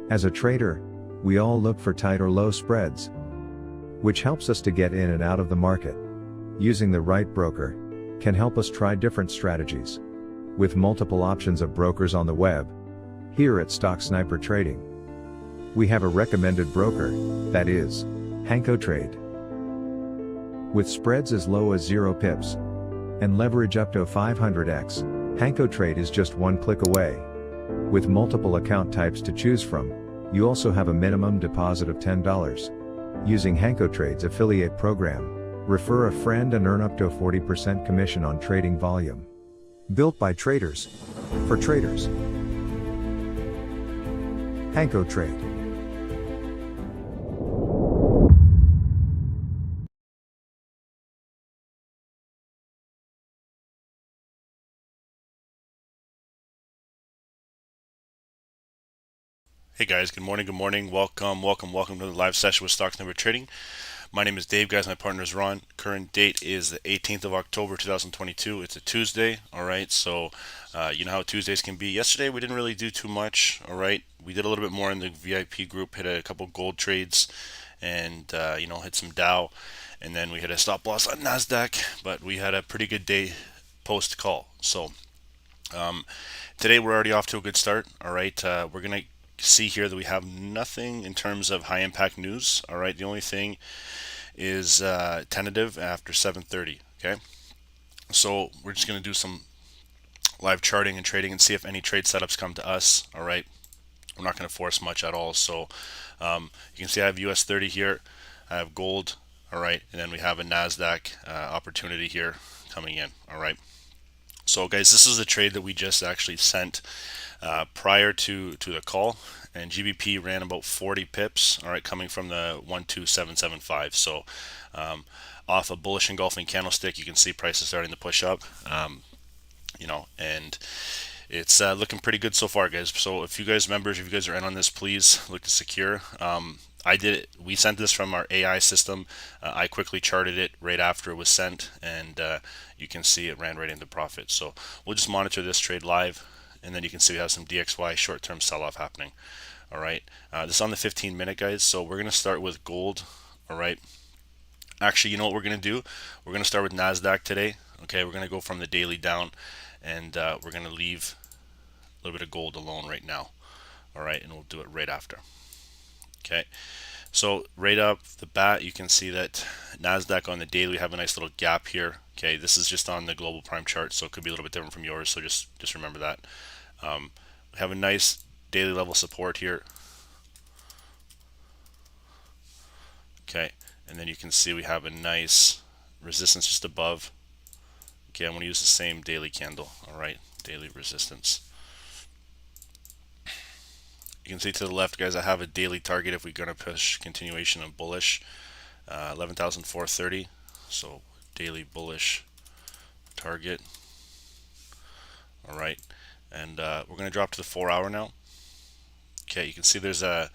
As a trader, we all look for tight or low spreads, which helps us to get in and out of the market. Using the right broker can help us try different strategies. With multiple options of brokers on the web, here at Stock Sniper Trading, we have a recommended broker, that is, HankoTrade. With spreads as low as 0 pips and leverage up to 500x, HankoTrade is just one click away. With multiple account types to choose from, you also have a minimum deposit of $10. Using HankoTrade's affiliate program, refer a friend and earn up to a 40% commission on trading volume. Built by traders, for traders. HankoTrade. Hey guys, good morning, welcome to the live session with Stock Sniper Trading. My name is Dave, guys, my partner is Ron. Current date is the 18th of October 2022. It's a Tuesday, alright, so you know how Tuesdays can be. Yesterday we didn't really do too much, alright. We did a little bit more in the VIP group, hit a couple gold trades, and hit some Dow, and then we hit a stop loss on Nasdaq, but we had a pretty good day post call. So today we're already off to a good start, alright. We're going to see here that we have nothing in terms of high impact news. All right, the only thing is tentative after 7:30. Okay, so we're just going to do some live charting and trading and see if any trade setups come to us. All right, we're not going to force much at all. So you can see I have US 30 here, I have gold, all right, and then we have a Nasdaq opportunity here coming in. All right, so guys, this is the trade that we just actually sent prior to the call, and GBP ran about 40 pips, all right, coming from the 12775. So off a bullish engulfing candlestick, you can see prices starting to push up, and it's looking pretty good so far, guys. So if you guys members, if you guys are in on this, please look to secure. I did it. We sent this from our AI system. I quickly charted it right after it was sent, and you can see it ran right into profit. So we'll just monitor this trade live, and then you can see we have some DXY short-term sell-off happening. All right, this is on the 15-minute, guys. So we're gonna start with gold. All right, actually, you know what we're gonna do? We're gonna start with Nasdaq today. Okay, we're gonna go from the daily down, and we're gonna leave a little bit of gold alone right now. All right, and we'll do it right after. Okay, so right up the bat, you can see that Nasdaq on the daily, we have a nice little gap here. Okay, this is just on the global prime chart, so it could be a little bit different from yours, so just remember that. We have a nice daily level support here. Okay, and then you can see we have a nice resistance just above. Okay, I'm going to use the same daily candle. All right, daily resistance. You can see to the left, guys, I have a daily target if we're going to push continuation of bullish, 11,430. So daily bullish target. All right, and we're going to drop to the 4-hour now. Okay, you can see there's a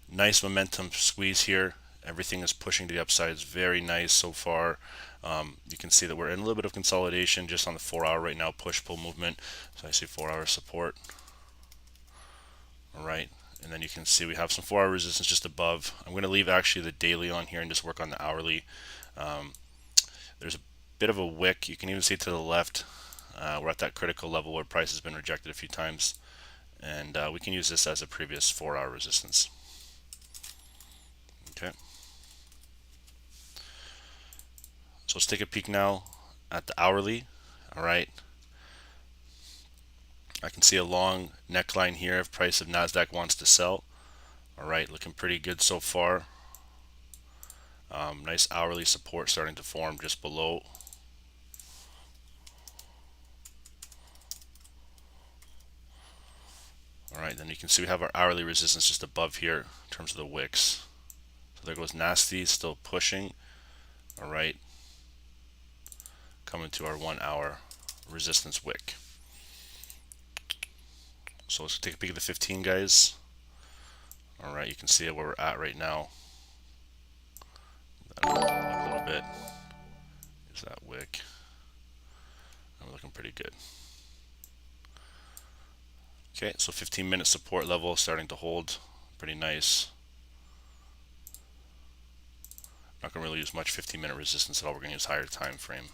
nice momentum squeeze here. Everything is pushing to the upside. It's very nice so far. You can see that we're in a little bit of consolidation just on the 4-hour right now, push-pull movement. So I see 4-hour support. All right, and then you can see we have some 4-hour resistance just above. I'm going to leave actually the daily on here and just work on the hourly. There's a bit of a wick. You can even see to the left, we're at that critical level where price has been rejected a few times, and we can use this as a previous 4-hour resistance. Okay, so let's take a peek now at the hourly. All right, I can see a long neckline here if price of Nasdaq wants to sell. All right, looking pretty good so far. Nice hourly support starting to form just below. All right, then you can see we have our hourly resistance just above here in terms of the wicks. So there goes nasty, still pushing. All right, coming to our 1-hour resistance wick. So let's take a peek at the 15, guys. All right, you can see where we're at right now. A little bit. Here's that wick. I'm looking pretty good. Okay, so 15-minute support level starting to hold pretty nice. Not going to really use much 15-minute resistance at all. We're going to use higher time frame.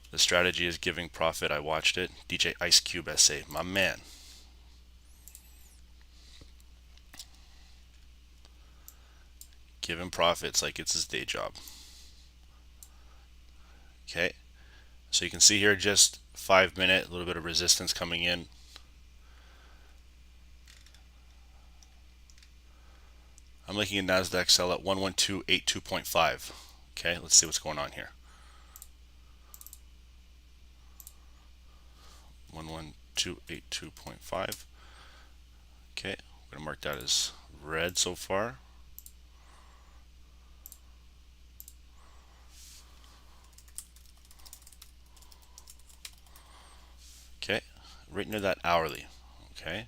The strategy is giving profit. I watched it. DJ Ice Cube SA, my man. Giving profits like it's his day job. Okay, so you can see here just 5 minute, a little bit of resistance coming in. I'm looking at Nasdaq sell at 11282.5. Okay, let's see what's going on here. 11282.5. Okay, I'm gonna mark that as red so far. Okay, right near that hourly. Okay.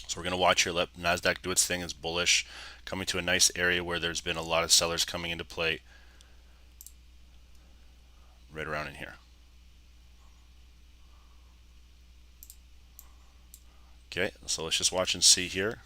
So we're going to watch here, let Nasdaq do its thing. It's bullish, coming to a nice area where there's been a lot of sellers coming into play right around in here. Okay, so let's just watch and see here.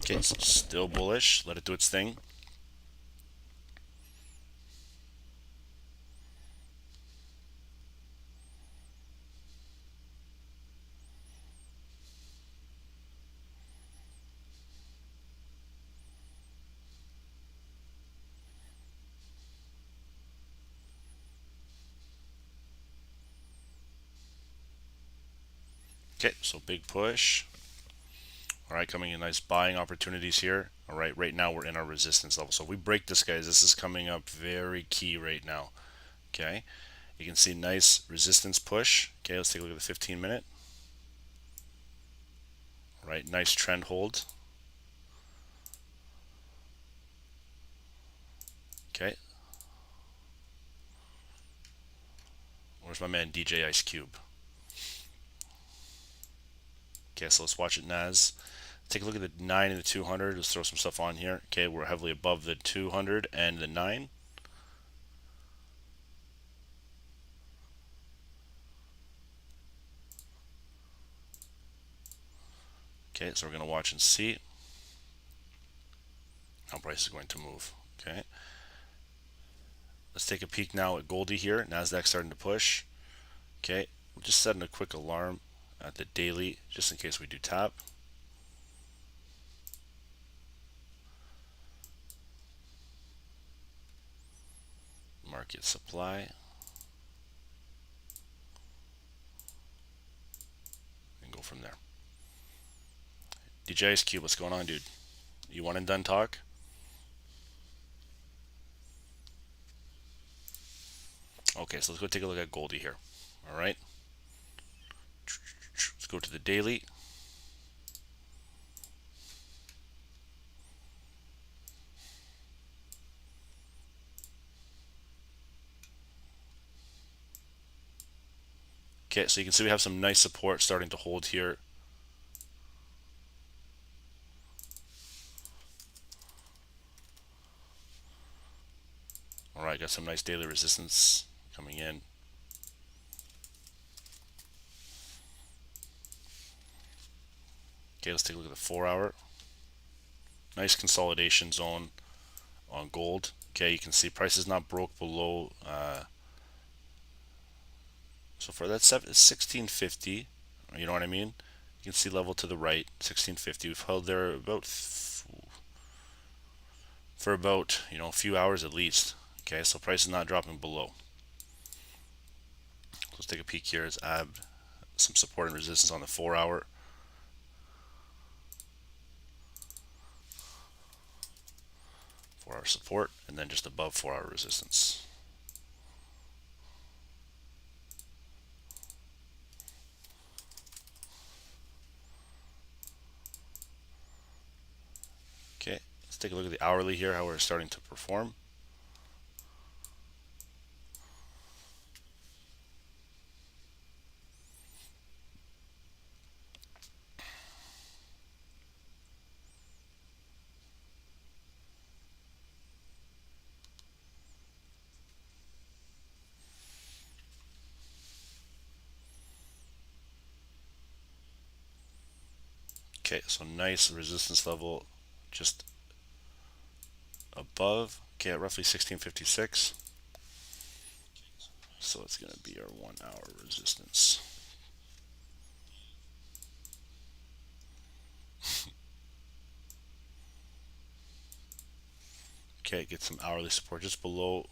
Okay, so still bullish. Let it do its thing. Okay, so big push. All right, coming in nice buying opportunities here. All right, right now we're in our resistance level. So if we break this, guys, this is coming up very key right now. Okay, you can see nice resistance push. Okay, let's take a look at the 15-minute. All right, nice trend hold. Okay. Where's my man DJ Ice Cube? Okay, so let's watch it Nas. Take a look at the 9 and the 200. Let's throw some stuff on here. Okay, we're heavily above the 200 and the 9. Okay, so we're going to watch and see how price is going to move. Okay, let's take a peek now at Goldie here. Nasdaq starting to push. Okay, we're just setting a quick alarm at the daily just in case we do tap. Market supply. And go from there. DJ Ice Cube, what's going on, dude? You one and done talk? Okay, so let's go take a look at Goldie here. All right. Let's go to the daily. Okay, so you can see we have some nice support starting to hold here. All right, got some nice daily resistance coming in. Okay, let's take a look at the 4-hour. Nice consolidation zone on gold. Okay, you can see price is not broke below. So for that 1650, you know what I mean? You can see level to the right, 1650. We've held there about for about a few hours at least. Okay, so price is not dropping below. Let's take a peek here. Let's add some support and resistance on the 4-hour. Four-hour support, and then just above 4-hour resistance. Let's take a look at the hourly here, how we're starting to perform. Okay, so nice resistance level just above. Okay, at roughly 1656. So it's going to be our 1 hour resistance. Okay, get some hourly support just below.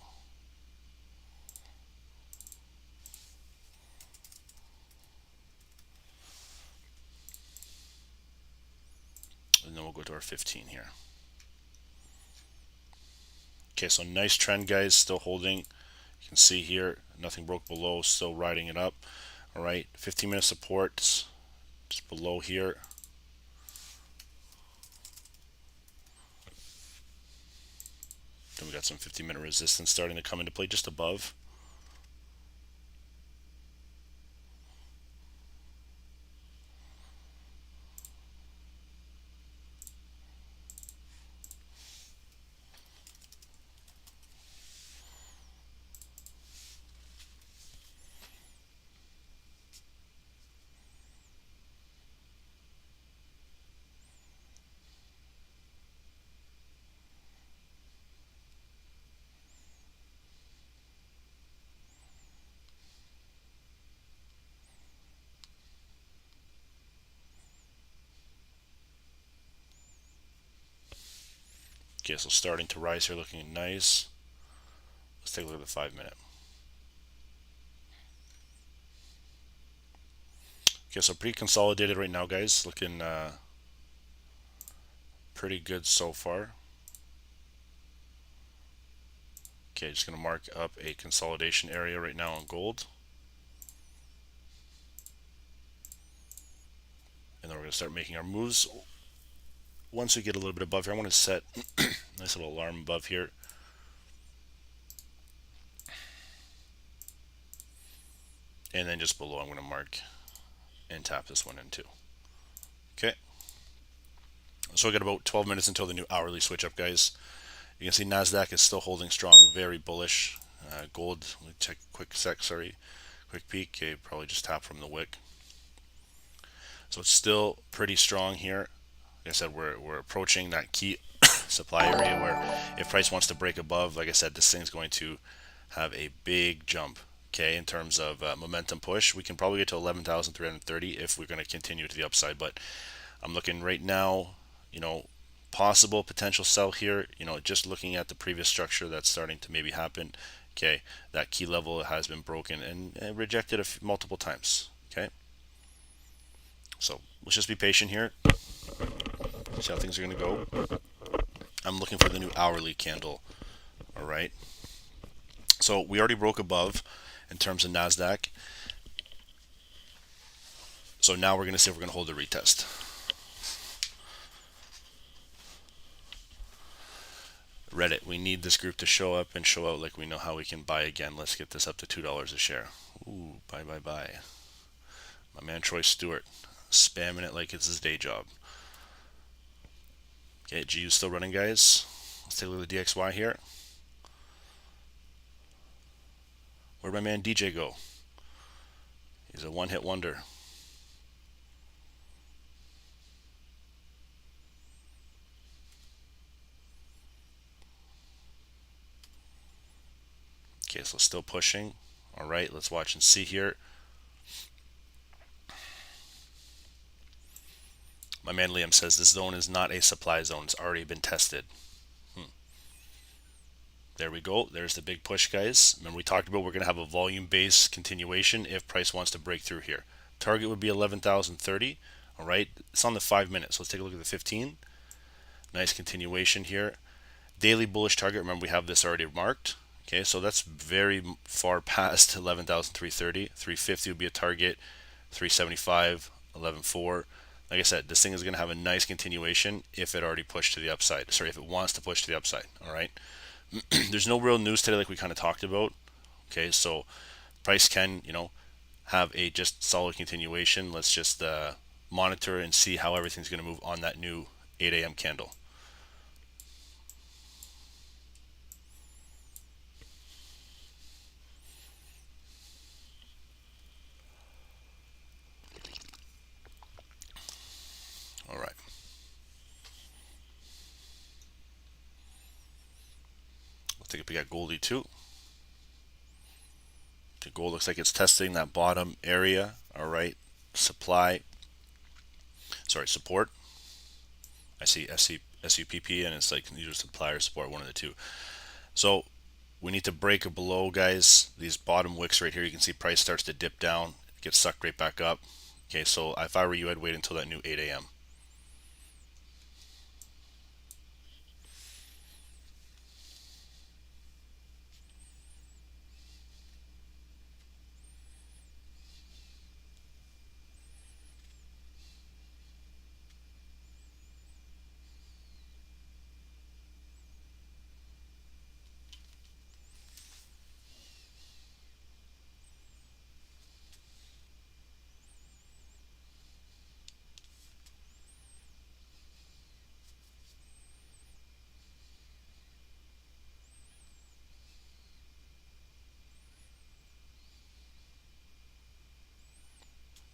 And then we'll go to our 15 here. Okay, so nice trend, guys, still holding. You can see here, nothing broke below, still riding it up. All right, 15-minute supports just below here. Then we got some 15-minute resistance starting to come into play just above. Okay, so starting to rise here, looking nice. Let's take a look at the 5-minute. Okay, so pretty consolidated right now, guys. Looking pretty good so far. Okay, just going to mark up a consolidation area right now on gold. And then we're going to start making our moves. Once we get a little bit above here, I want to set a nice little alarm above here. And then just below, I'm going to mark and tap this one in too. Okay. So we got about 12 minutes until the new hourly switch up, guys. You can see Nasdaq is still holding strong, very bullish. Gold, let me check quick peek. Okay, probably just tap from the wick. So it's still pretty strong here. Like I said, we're approaching that key supply area where if price wants to break above, like I said, this thing's going to have a big jump. Okay, in terms of momentum push, we can probably get to 11,330 if we're going to continue to the upside. But I'm looking right now, possible potential sell here, just looking at the previous structure that's starting to maybe happen. Okay, that key level has been broken and rejected multiple times. Okay, so let's just be patient here, see how things are going to go. I'm looking for the new hourly candle. All right, so we already broke above in terms of Nasdaq, so now we're going to see if we're going to hold a retest. Reddit, we need this group to show up and show out like we know how we can buy again. Let's get this up to $2 a share. Ooh, buy. My man Troy Stewart, spamming it like it's his day job. Okay, GU's still running, guys. Let's take a look at the DXY here. Where'd my man DJ go? He's a one-hit wonder. Okay, so still pushing. All right, let's watch and see here. My man Liam says this zone is not a supply zone. It's already been tested. There we go. There's the big push, guys. Remember we talked about we're going to have a volume-based continuation if price wants to break through here. Target would be 11,030. All right, it's on the 5 minutes. So let's take a look at the 15. Nice continuation here. Daily bullish target. Remember we have this already marked. Okay, so that's very far past 11,330. 350 would be a target. 375, 11.4. like I said, this thing is going to have a nice continuation if it already pushed to the upside. Sorry, if it wants to push to the upside. All right. There's no real news today, like we kind of talked about. Okay, so price can, have a just solid continuation. Let's just monitor and see how everything's going to move on that new 8 a.m. candle. All right. Let's take a peek at Goldie too. The gold looks like it's testing that bottom area. All right. Support. I see SUPP and it's like user supplier support, one of the two. So we need to break below, guys, these bottom wicks right here. You can see price starts to dip down, gets sucked right back up. Okay, so if I were you, I'd wait until that new 8 a.m.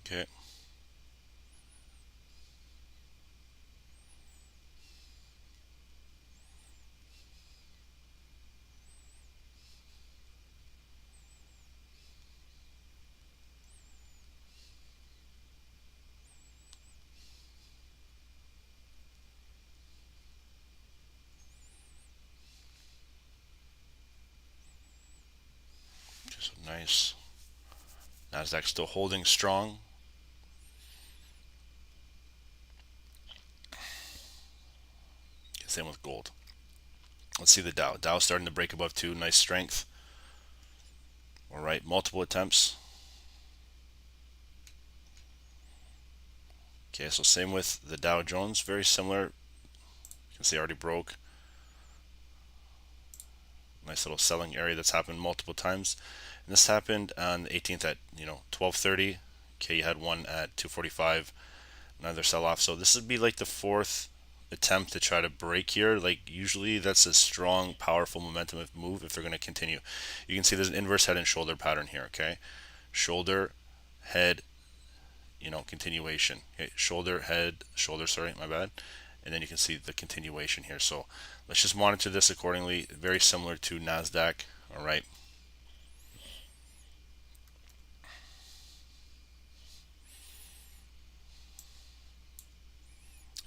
Okay. So nice. Nasdaq still holding strong. Same with gold. Let's see the Dow. Dow starting to break above 2. Nice strength. All right, multiple attempts. Okay, so same with the Dow Jones. Very similar. You can see already broke. Nice little selling area that's happened multiple times. And this happened on the 18th at 12:30. Okay, you had one at 2:45. Another sell off. So this would be like the fourth attempt to try to break here. Like usually that's a strong, powerful momentum move if they're going to continue. You can see there's an inverse head and shoulder pattern here. Okay, shoulder, head, continuation. Okay, shoulder, head, shoulder. Sorry, my bad. And then you can see the continuation here. So let's just monitor this accordingly. Very similar to Nasdaq. All right.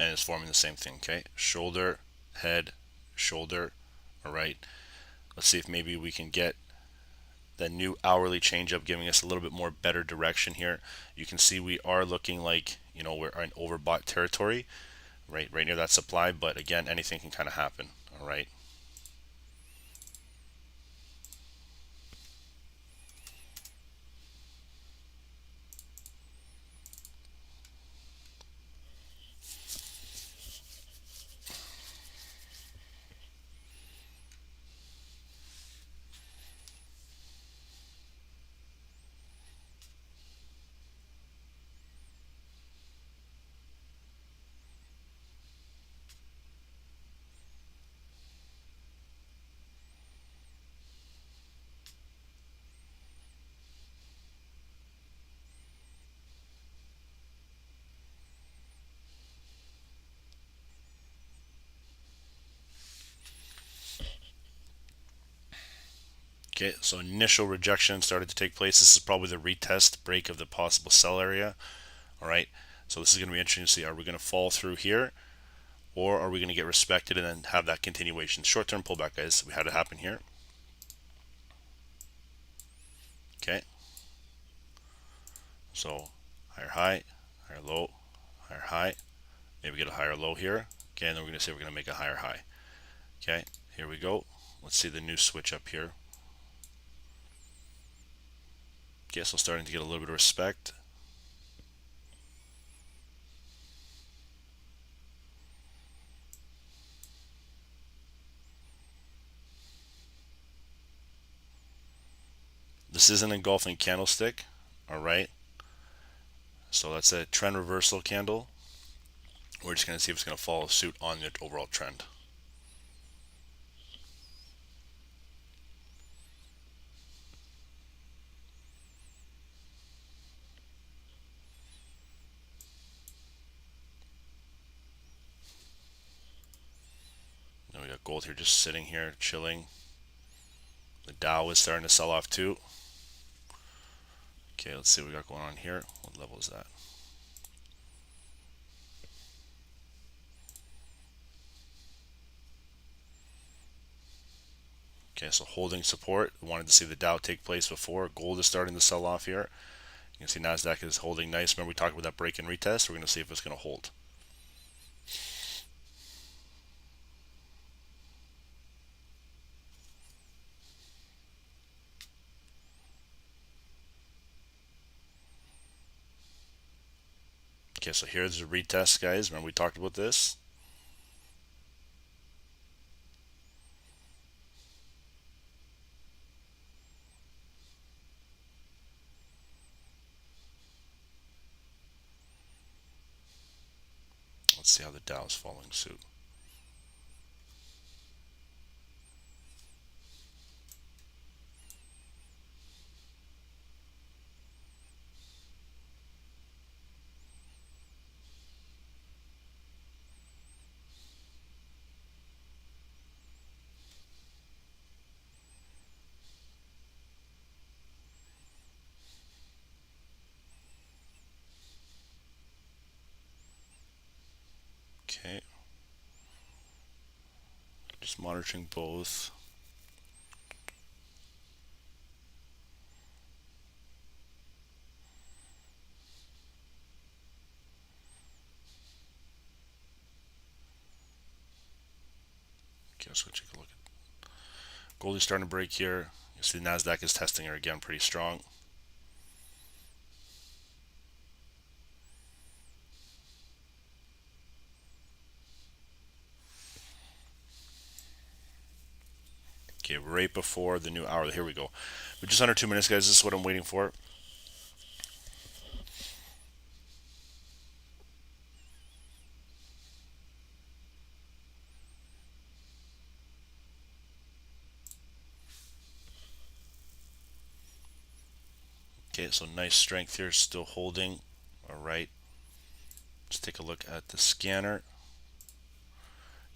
And it's forming the same thing. Okay, shoulder, head, shoulder. All right. Let's see if maybe we can get the new hourly change up, giving us a little bit more better direction here. You can see we are looking like we're in overbought territory, right near that supply. But again, anything can kind of happen. All right. Okay, so initial rejection started to take place. This is probably the retest break of the possible sell area. All right, so this is going to be interesting to see. Are we going to fall through here, or are we going to get respected and then have that continuation? Short-term pullback, guys. We had it happen here. Okay, so higher high, higher low, higher high. Maybe get a higher low here. Okay, and then we're going to say we're going to make a higher high. Okay, here we go. Let's see the new switch up here. Okay, so starting to get a little bit of respect. This is an engulfing candlestick. All right. So that's a trend reversal candle. We're just going to see if it's going to follow suit on the overall trend. Now we got gold here just sitting here chilling. The Dow is starting to sell off too. Okay, let's see what we got going on here. What level is that? Okay, so holding support. We wanted to see the Dow take place before. Gold is starting to sell off here. You can see Nasdaq is holding nice. Remember we talked about that break and retest? We're going to see if it's going to hold. Okay, so here's the retest, guys. Remember we talked about this? Let's see how the Dow is following suit. Okay. Just monitoring both. Okay, let's go take a look at gold is starting to break here. You see the Nasdaq is testing her again pretty strong. Okay, right before the new hour. Here we go. But just under 2 minutes, guys. This is what I'm waiting for. Okay, so nice strength here, still holding. All right. Let's take a look at the scanner.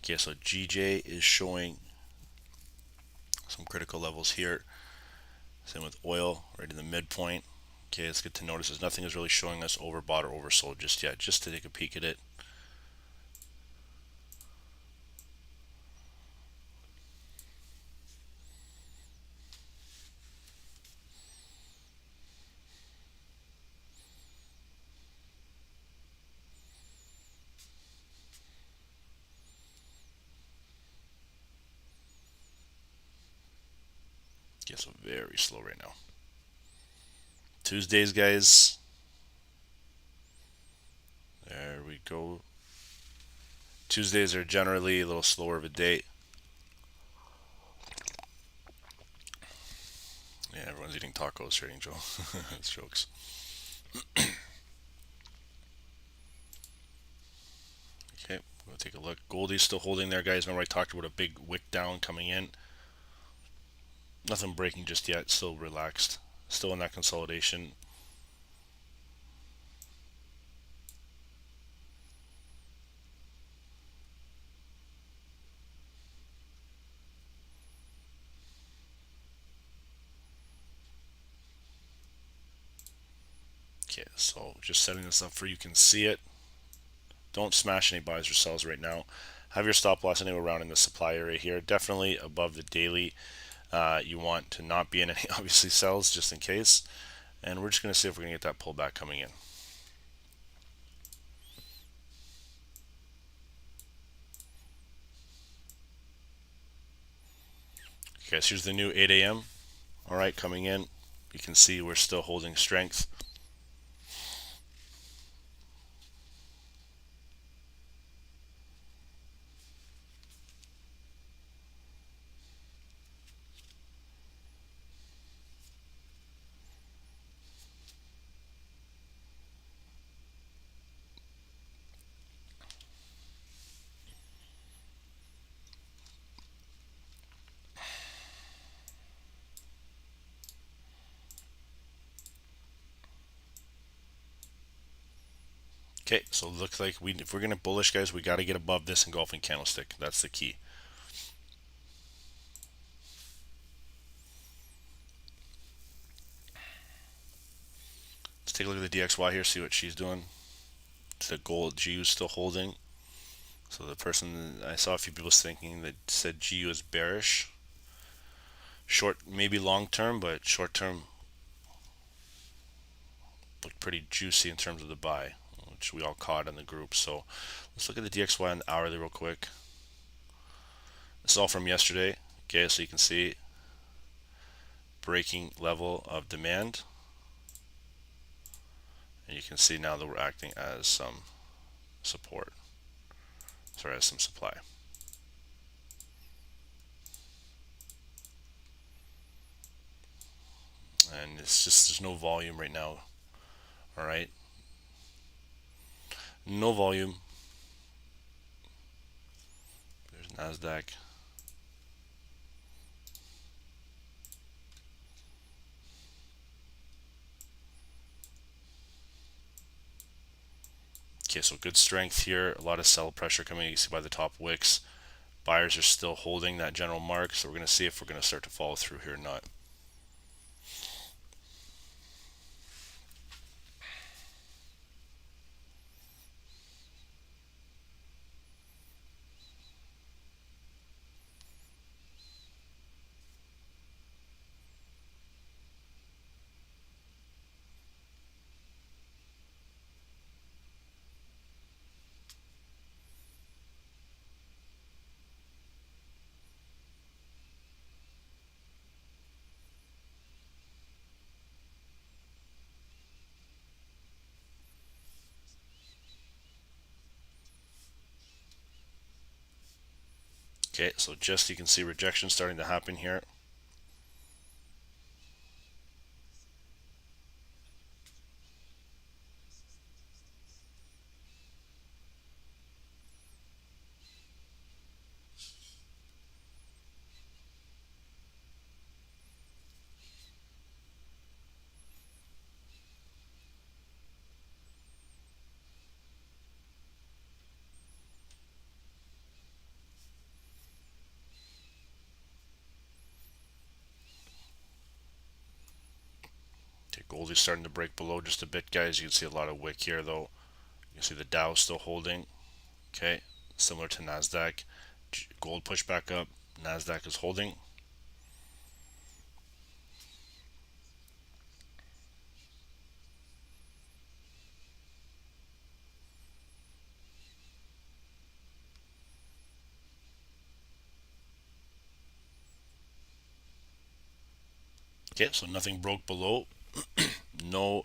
Okay, so GJ is showing some critical levels here. Same with oil, right in the midpoint. Okay, it's good to notice as nothing is really showing us overbought or oversold just yet, just to take a peek at it. Okay, so very slow right now. Tuesdays, guys. There we go. Tuesdays are generally a little slower of a day. Yeah, everyone's eating tacos, trading Joe. It's jokes. Okay, we'll take a look. Goldie's still holding there, guys. Remember I talked about a big wick down coming in. Nothing breaking just yet. Still relaxed. Still in that consolidation. Okay, so just setting this up for you can see it. Don't smash any buys or sells right now. Have your stop loss anywhere around in the supply area here. Definitely above the daily. You want to not be in any obviously sells just in case. And we're just going to see if we're going to get that pullback coming in. Okay, so here's the new 8 a.m. All right, coming in. You can see we're still holding strength. Okay, so it looks like if we're gonna bullish, guys, we got to get above this engulfing candlestick. That's the key. Let's take a look at the DXY here, see what she's doing. The gold GU is still holding. So the person, I saw a few people thinking that said GU is bearish. Short, maybe long term, but short term looked pretty juicy in terms of the buy, which we all caught in the group. So let's look at the DXY on the hourly real quick. This is all from yesterday. Okay, so you can see breaking level of demand. And you can see now that we're acting as some support. Sorry, as some supply. And it's just, there's no volume right now. All right. No volume. There's Nasdaq. Okay, so good strength here. A lot of sell pressure coming. You can see by the top wicks. Buyers are still holding that general mark. So we're going to see if we're going to start to follow through here or not. Okay, so just you can see rejection starting to happen here. Okay, gold is starting to break below just a bit, guys. You can see a lot of wick here, though. You can see the Dow still holding. Okay, similar to Nasdaq. Gold push back up. Nasdaq is holding. Okay, so nothing broke below. No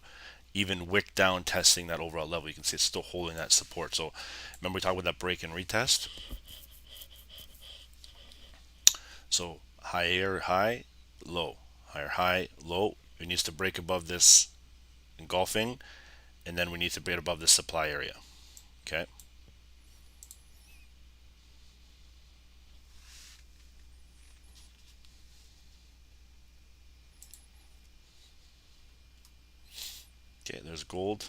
even wick down testing that overall level. You can see it's still holding that support. So remember we talked about that break and retest. So higher high, low, higher high, low. It needs to break above this engulfing, and then we need to break above the supply area. Okay. Okay, there's gold.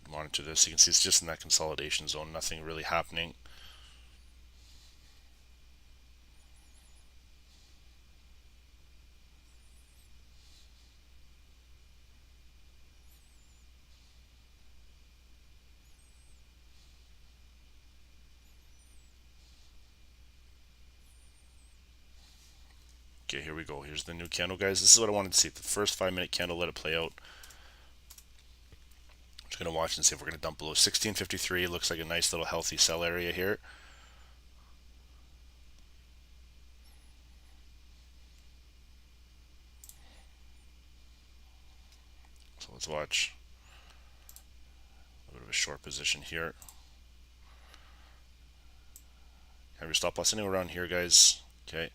Monitor this. You can see it's just in that consolidation zone. Nothing really happening. Okay, here we go. Here's the new candle, guys. This is what I wanted to see. The first 5-minute candle, let it play out. I'm just going to watch and see if we're going to dump below 1653. Looks like a nice little healthy sell area here. So let's watch a bit of a short position here. Have your stop loss anywhere around here, guys. Okay.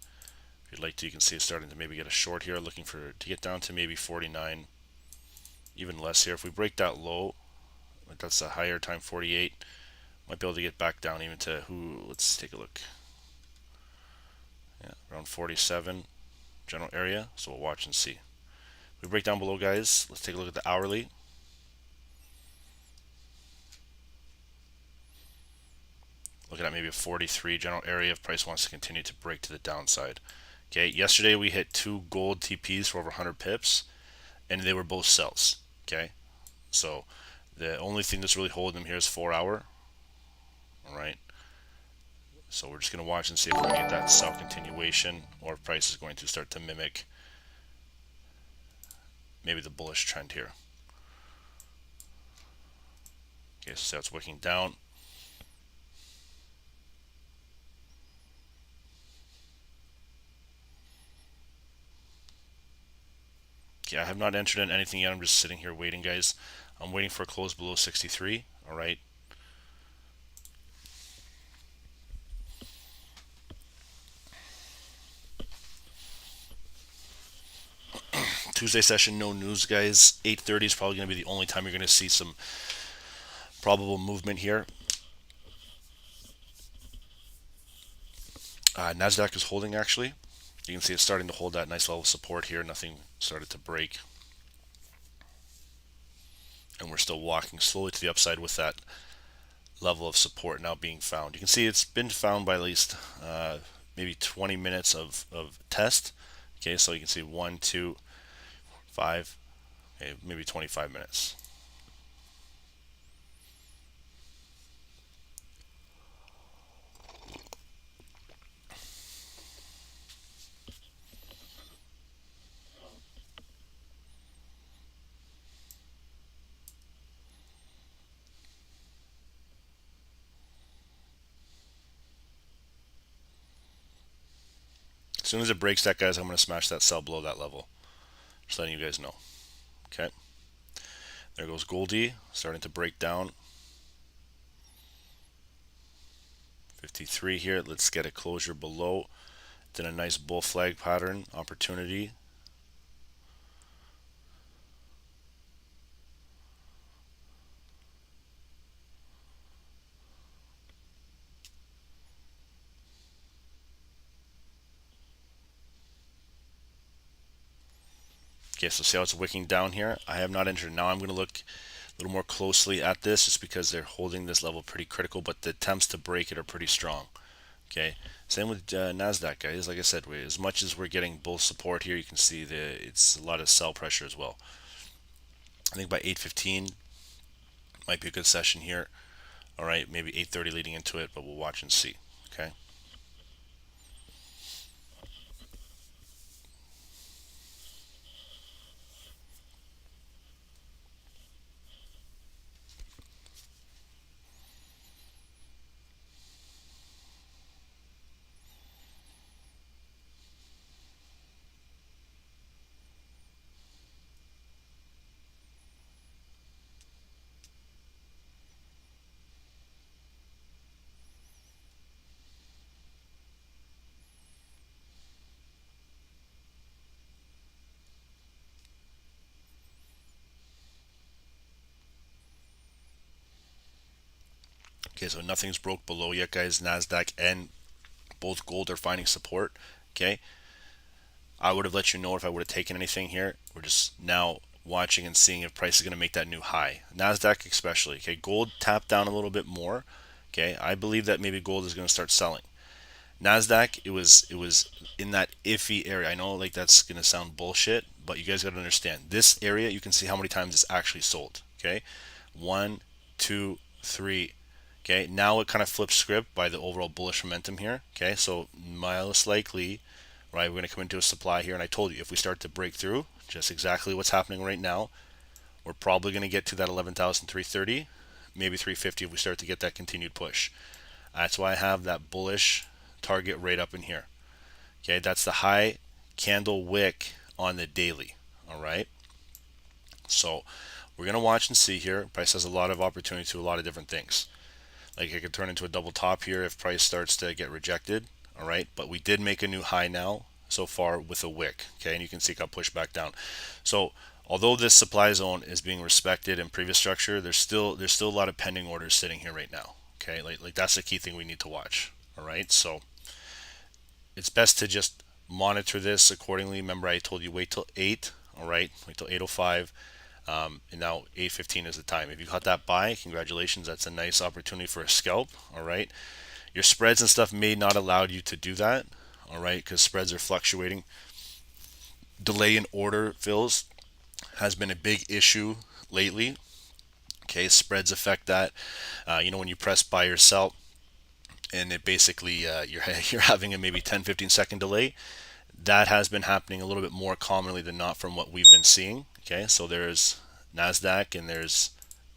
If you'd like to, you can see it's starting to maybe get a short here, looking to get down to maybe 49, even less here. If we break that low, That's a higher time 48. Might be able to get back down even to let's take a look. Yeah, around 47 general area. So we'll watch and see. We break down below, guys. Let's take a look at the hourly. Looking at maybe a 43 general area if price wants to continue to break to the downside. Okay, yesterday we hit 2 gold TPs for over 100 pips, and they were both sells. Okay, so the only thing that's really holding them here is 4 hour. All right, so we're just going to watch and see if we get that sell continuation, or if price is going to start to mimic maybe the bullish trend here. Okay, so that's wicking down. Okay, I have not entered in anything yet. I'm just sitting here waiting, guys. I'm waiting for a close below 63. All right. Tuesday session, no news, guys. 8:30 is probably going to be the only time you're going to see some probable movement here. Nasdaq is holding, actually. You can see it's starting to hold that nice level of support here. Nothing started to break. And we're still walking slowly to the upside with that level of support now being found. You can see it's been found by at least maybe 20 minutes of test. Okay, so you can see 1, 2, 5, okay, maybe 25 minutes. As soon as it breaks that, guys, I'm going to smash that sell below that level. Just letting you guys know. Okay. There goes Goldie, starting to break down. 53 here. Let's get a closure below. Then a nice bull flag pattern opportunity. Okay, so see how it's wicking down here? I have not entered. Now I'm going to look a little more closely at this just because they're holding this level pretty critical, but the attempts to break it are pretty strong. Okay, same with Nasdaq, guys. Like I said, as much as we're getting bull support here, you can see it's a lot of sell pressure as well. I think by 8:15 might be a good session here. All right, maybe 8:30 leading into it, but we'll watch and see. Okay. Okay, so nothing's broke below yet, guys. Nasdaq and both gold are finding support. Okay, I would have let you know if I would have taken anything here. We're just now watching and seeing if price is going to make that new high. Nasdaq especially. Okay, gold tapped down a little bit more. Okay, I believe that maybe gold is going to start selling. Nasdaq, it was in that iffy area. I know like that's going to sound bullshit, but you guys got to understand this area. You can see how many times it's actually sold. Okay, 1, 2, 3. Okay, now it kind of flips script by the overall bullish momentum here. Okay, so most likely, right, we're going to come into a supply here, and I told you if we start to break through, just exactly what's happening right now, we're probably going to get to that 11,330, maybe 350 if we start to get that continued push. That's why I have that bullish target right up in here. Okay, that's the high candle wick on the daily. All right, so we're going to watch and see here. Price has a lot of opportunity to a lot of different things. Like it could turn into a double top here if price starts to get rejected. All right, but we did make a new high now so far with a wick. Okay, and you can see it got pushed back down. So although this supply zone is being respected in previous structure, there's still a lot of pending orders sitting here right now. Okay, like that's the key thing we need to watch. All right, so it's best to just monitor this accordingly. Remember, I told you wait till 8. All right, wait till 8:05. And now 8:15 is the time. If you caught that buy, congratulations. That's a nice opportunity for a scalp. All right, your spreads and stuff may not allow you to do that. All right, because spreads are fluctuating. Delay in order fills has been a big issue lately. Okay, spreads affect that. When you press buy or sell, and it basically you're having a maybe 10-15 second delay. That has been happening a little bit more commonly than not from what we've been seeing. Okay, so there's Nasdaq and there's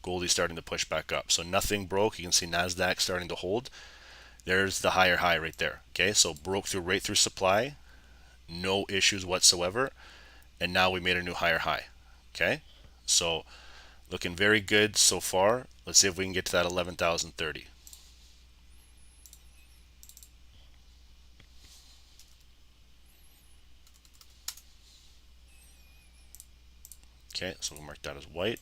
Goldie starting to push back up. So nothing broke. You can see Nasdaq starting to hold. There's the higher high right there. Okay, so broke through right through supply, no issues whatsoever, and now we made a new higher high. Okay, so looking very good so far. Let's see if we can get to that 11,030. Okay, so we'll mark that as white.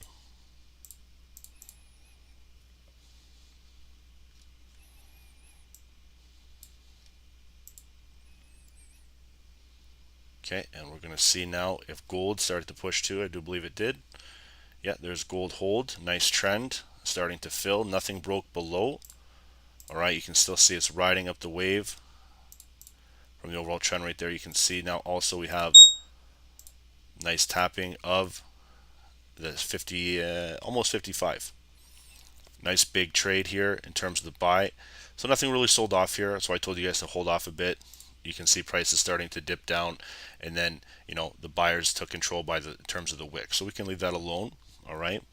Okay, and we're going to see now if gold started to push too. I do believe it did. Yeah, there's gold hold. Nice trend. Starting to fill. Nothing broke below. All right, you can still see it's riding up the wave from the overall trend right there. You can see now also we have nice tapping of the 50, almost 55. Nice big trade here in terms of the buy. So nothing really sold off here. That's why I told you guys to hold off a bit. You can see prices starting to dip down, and then the buyers took control by the in terms of the wick. So we can leave that alone. All right,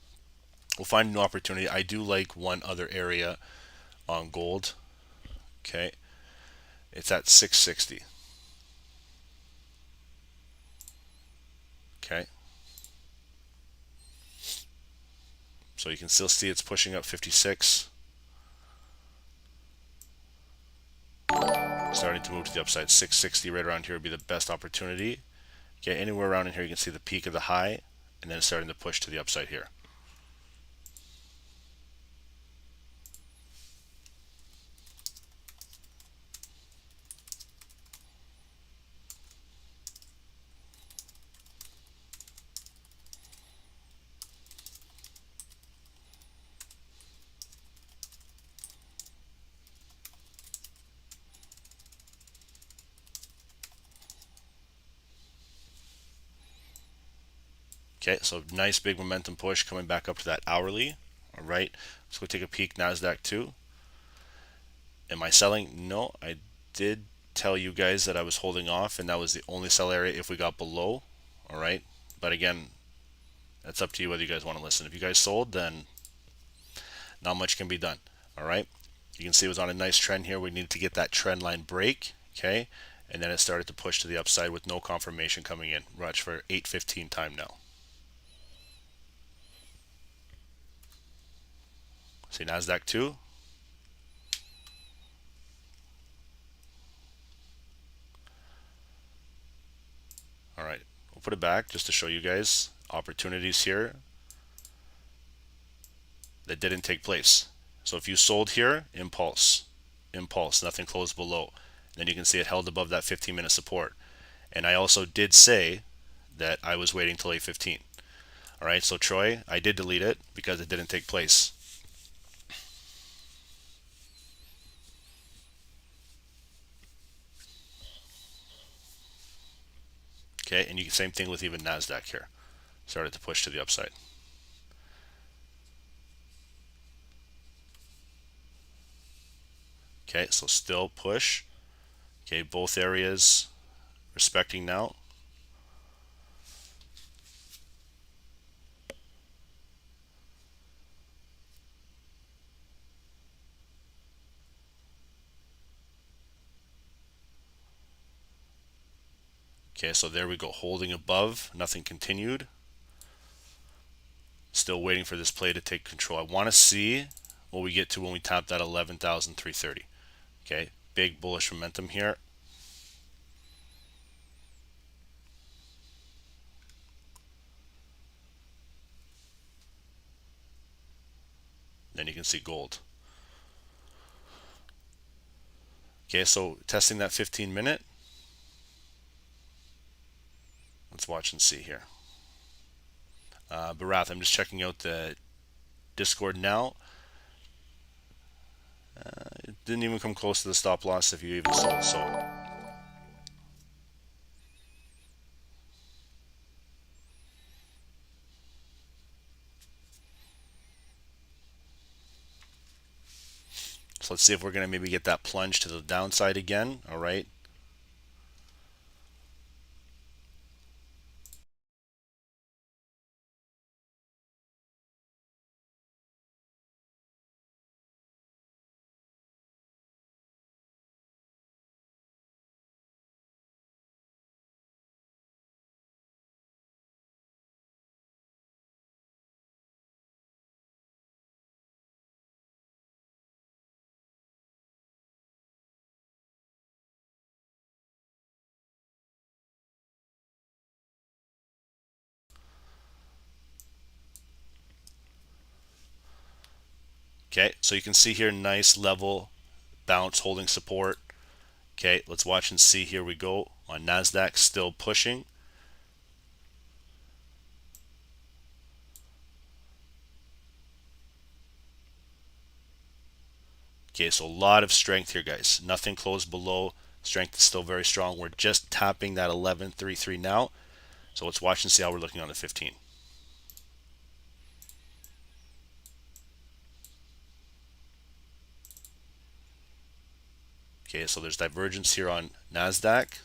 we'll find a new opportunity. I do like one other area on gold. Okay, it's at 660. Okay, so you can still see it's pushing up 56. Starting to move to the upside. 660 right around here would be the best opportunity. Okay, anywhere around in here you can see the peak of the high, and then it's starting to push to the upside here. Okay, so nice big momentum push coming back up to that hourly. All right, let's go take a peek. Nasdaq too. Am I selling? No, I did tell you guys that I was holding off, and that was the only sell area if we got below. All right, but again, that's up to you whether you guys want to listen. If you guys sold, then not much can be done. All right, you can see it was on a nice trend here. We needed to get that trend line break. Okay, and then it started to push to the upside with no confirmation coming in. Watch for 8:15 time now. See Nasdaq too. All right, we'll put it back just to show you guys opportunities here that didn't take place. So if you sold here, impulse, nothing closed below. Then you can see it held above that 15-minute support. And I also did say that I was waiting till 8:15. All right, so Troy, I did delete it because it didn't take place. Okay, and same thing with even Nasdaq here. Started to push to the upside. Okay, so still push. Okay, both areas respecting now. Okay, so there we go, holding above, nothing continued. Still waiting for this play to take control. I want to see what we get to when we tap that 11,330. Okay, big bullish momentum here. see gold. Okay, so testing that 15-minute. Let's watch and see here. Barath, I'm just checking out the Discord now. It didn't even come close to the stop loss if you even sold. So let's see if we're going to maybe get that plunge to the downside again. All right. Okay, so you can see here, nice level bounce holding support. Okay, let's watch and see. Here we go on Nasdaq, still pushing. Okay, so a lot of strength here, guys. Nothing closed below. Strength is still very strong. We're just tapping that 1133 now. So let's watch and see how we're looking on the 15. Okay, so there's divergence here on Nasdaq.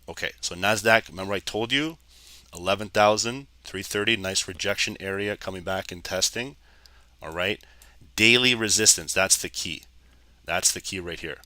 Okay, so Nasdaq, remember I told you 11,330, nice rejection area coming back and testing. All right, daily resistance, that's the key. That's the key right here.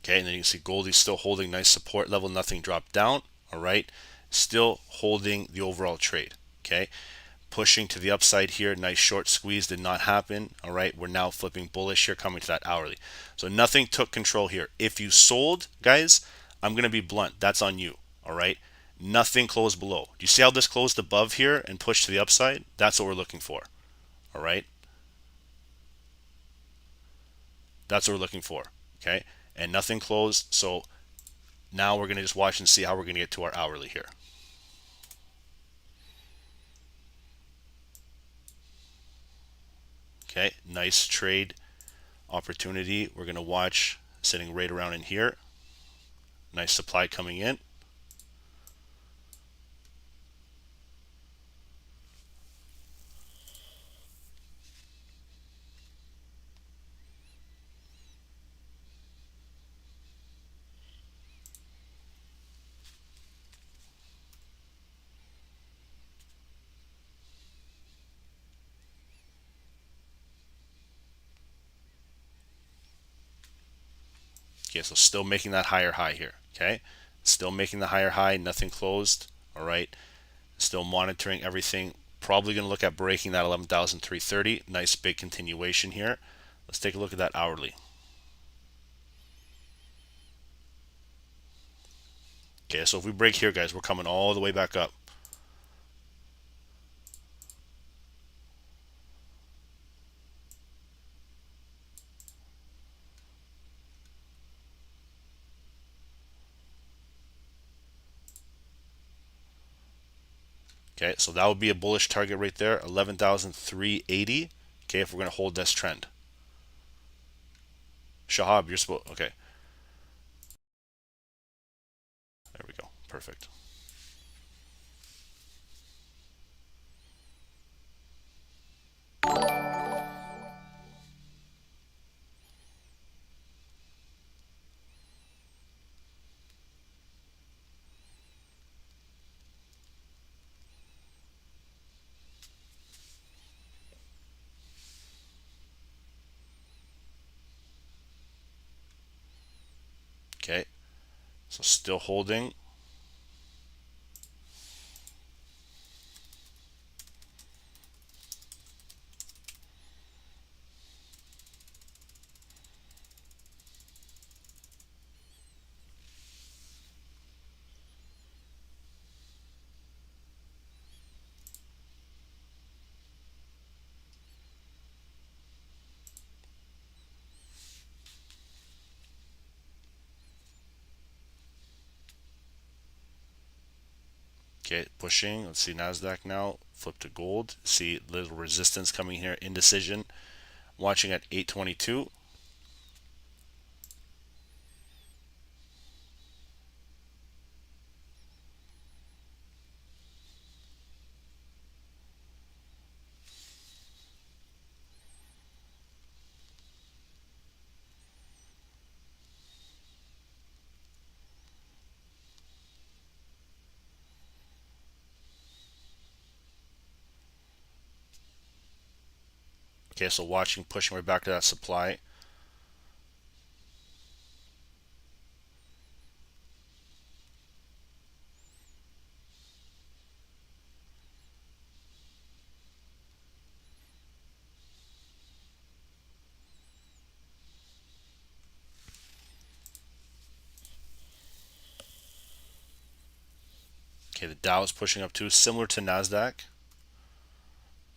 Okay, and then you can see Goldie's still holding nice support level, nothing dropped down. All right, still holding the overall trade. Okay, pushing to the upside here, nice short squeeze did not happen. All right, we're now flipping bullish here, coming to that hourly. So nothing took control here. If you sold, guys, I'm going to be blunt, that's on you. All right, nothing closed below. Do you see how this closed above here and pushed to the upside? That's what we're looking for. All right, that's what we're looking for. Okay, and nothing closed. So now we're going to just watch and see how we're going to get to our hourly here. Okay, nice trade opportunity. We're going to watch sitting right around in here. Nice supply coming in. Okay, so still making that higher high here. Okay, still making the higher high, nothing closed. All right, still monitoring everything. Probably going to look at breaking that 11,330. Nice big continuation here. Let's take a look at that hourly. Okay, so if we break here, guys, we're coming all the way back up. Okay, so that would be a bullish target right there, 11,380. Okay, if we're going to hold this trend. Shahab, you're supposed, okay. There we go, perfect. Okay, so still holding. Okay, pushing. Let's see Nasdaq now. Flip to gold. See little resistance coming here. Indecision. Watching at 822. Okay, so watching, pushing right back to that supply. Okay, the Dow is pushing up too, similar to Nasdaq.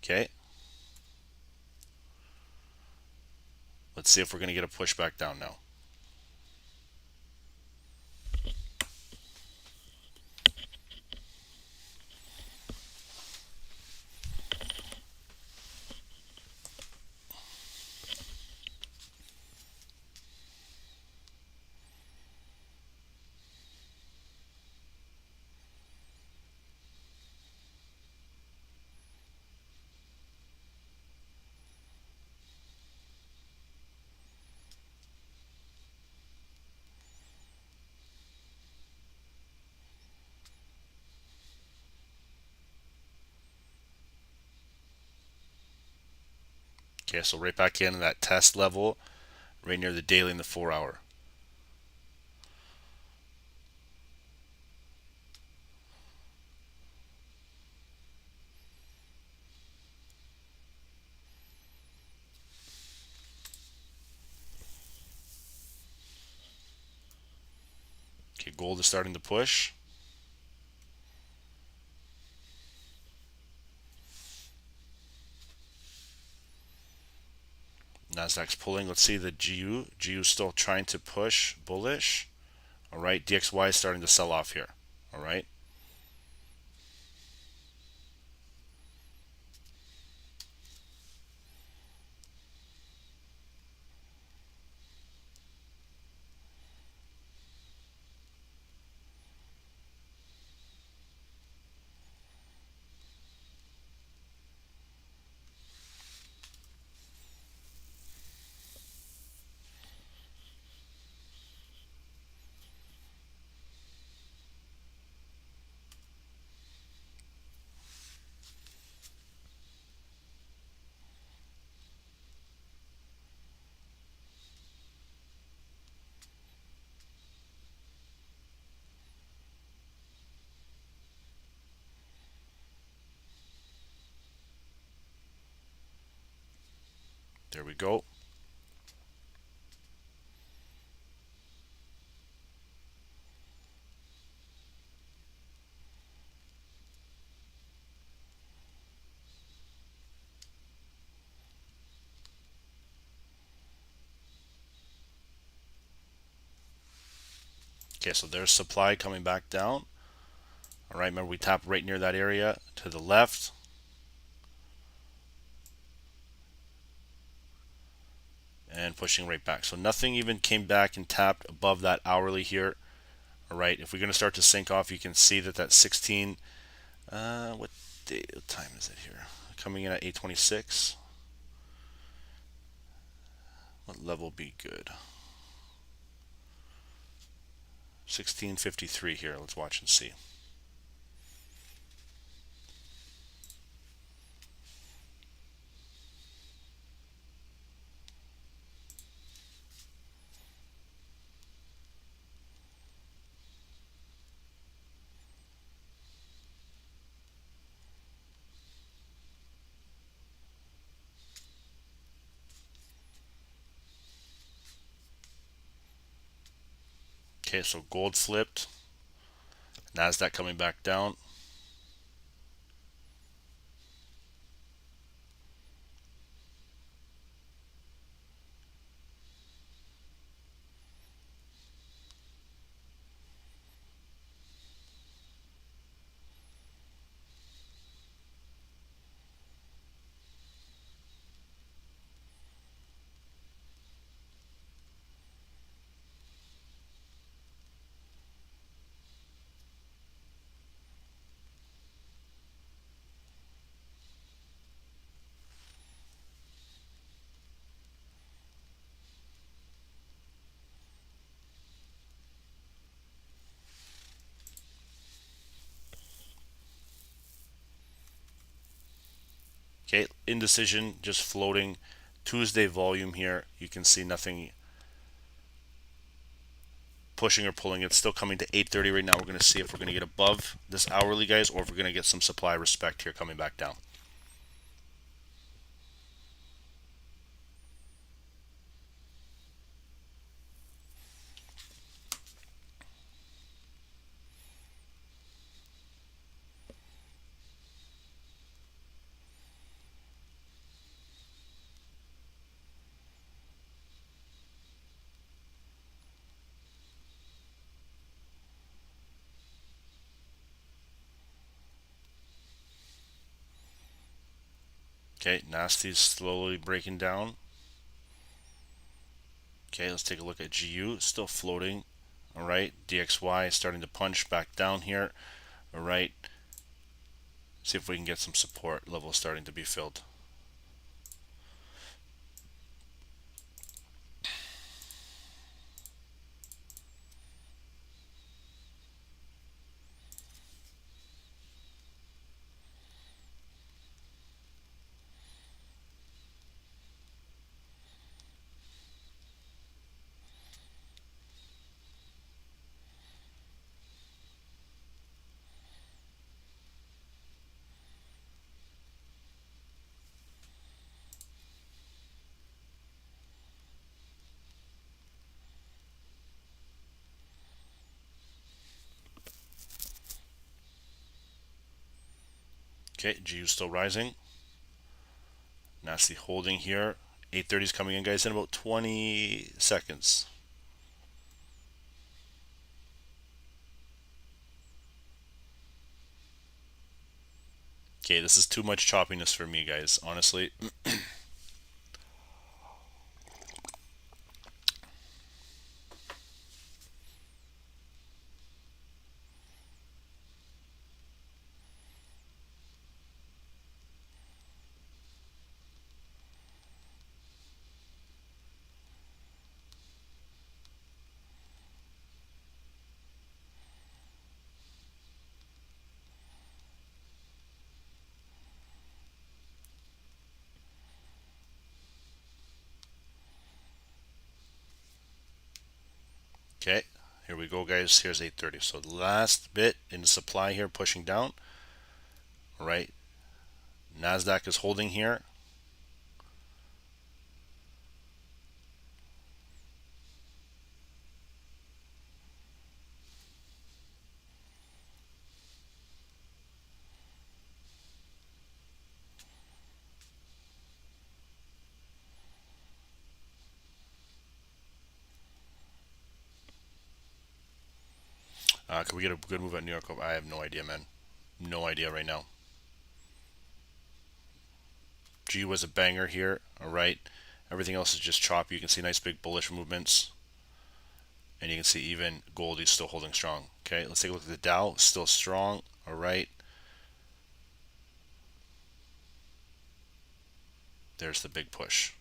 Okay, let's see if we're going to get a pushback down now. Okay, so right back in that test level, right near the daily and the 4 hour. Okay, gold is starting to push. Nasdaq's pulling. Let's see the GU. GU still trying to push bullish. All right, DXY is starting to sell off here. All right. There we go. Okay, so there's supply coming back down. All right, remember we tapped right near that area to the left. And pushing right back. So nothing even came back and tapped above that hourly here. All right, if we're going to start to sink off, you can see that that 16, what time is it here? Coming in at 8:26. What level be good? 1653 here. Let's watch and see. Okay, so gold flipped. Nasdaq coming back down. Okay, indecision just floating. Tuesday volume here. You can see nothing pushing or pulling. It's still coming to 8:30 right now. We're going to see if we're going to get above this hourly, guys, or if we're going to get some supply respect here coming back down. Okay, Nasty's slowly breaking down. Okay, let's take a look at GU. Still floating. All right, DXY starting to punch back down here. All right, see if we can get some support levels starting to be filled. Okay, GU still rising. Nasty holding here. 8:30 is coming in, guys, in about 20 seconds. Okay, this is too much choppiness for me, guys, honestly. Okay, here we go, guys. Here's 8:30. So the last bit in the supply here pushing down. All right, Nasdaq is holding here. Could we get a good move at New York? I have no idea, man. No idea right now. G was a banger here. All right. Everything else is just choppy. You can see nice big bullish movements. And you can see even gold is still holding strong. Okay, let's take a look at the Dow. Still strong. All right. There's the big push.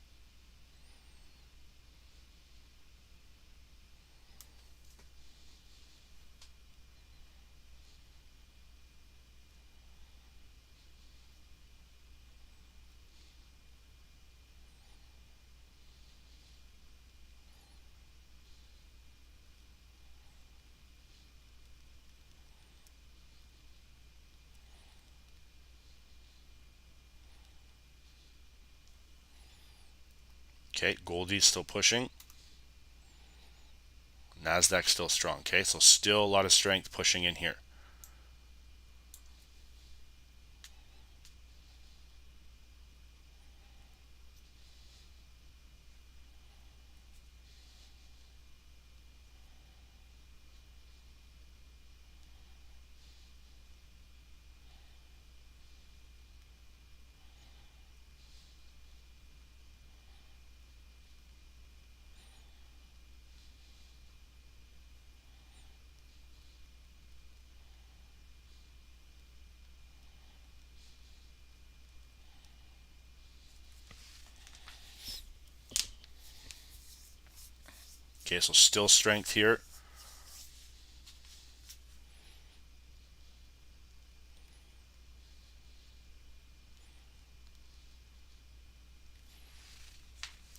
Okay, Goldie's still pushing. Nasdaq still strong. Okay, so still a lot of strength pushing in here. Okay, so still strength here.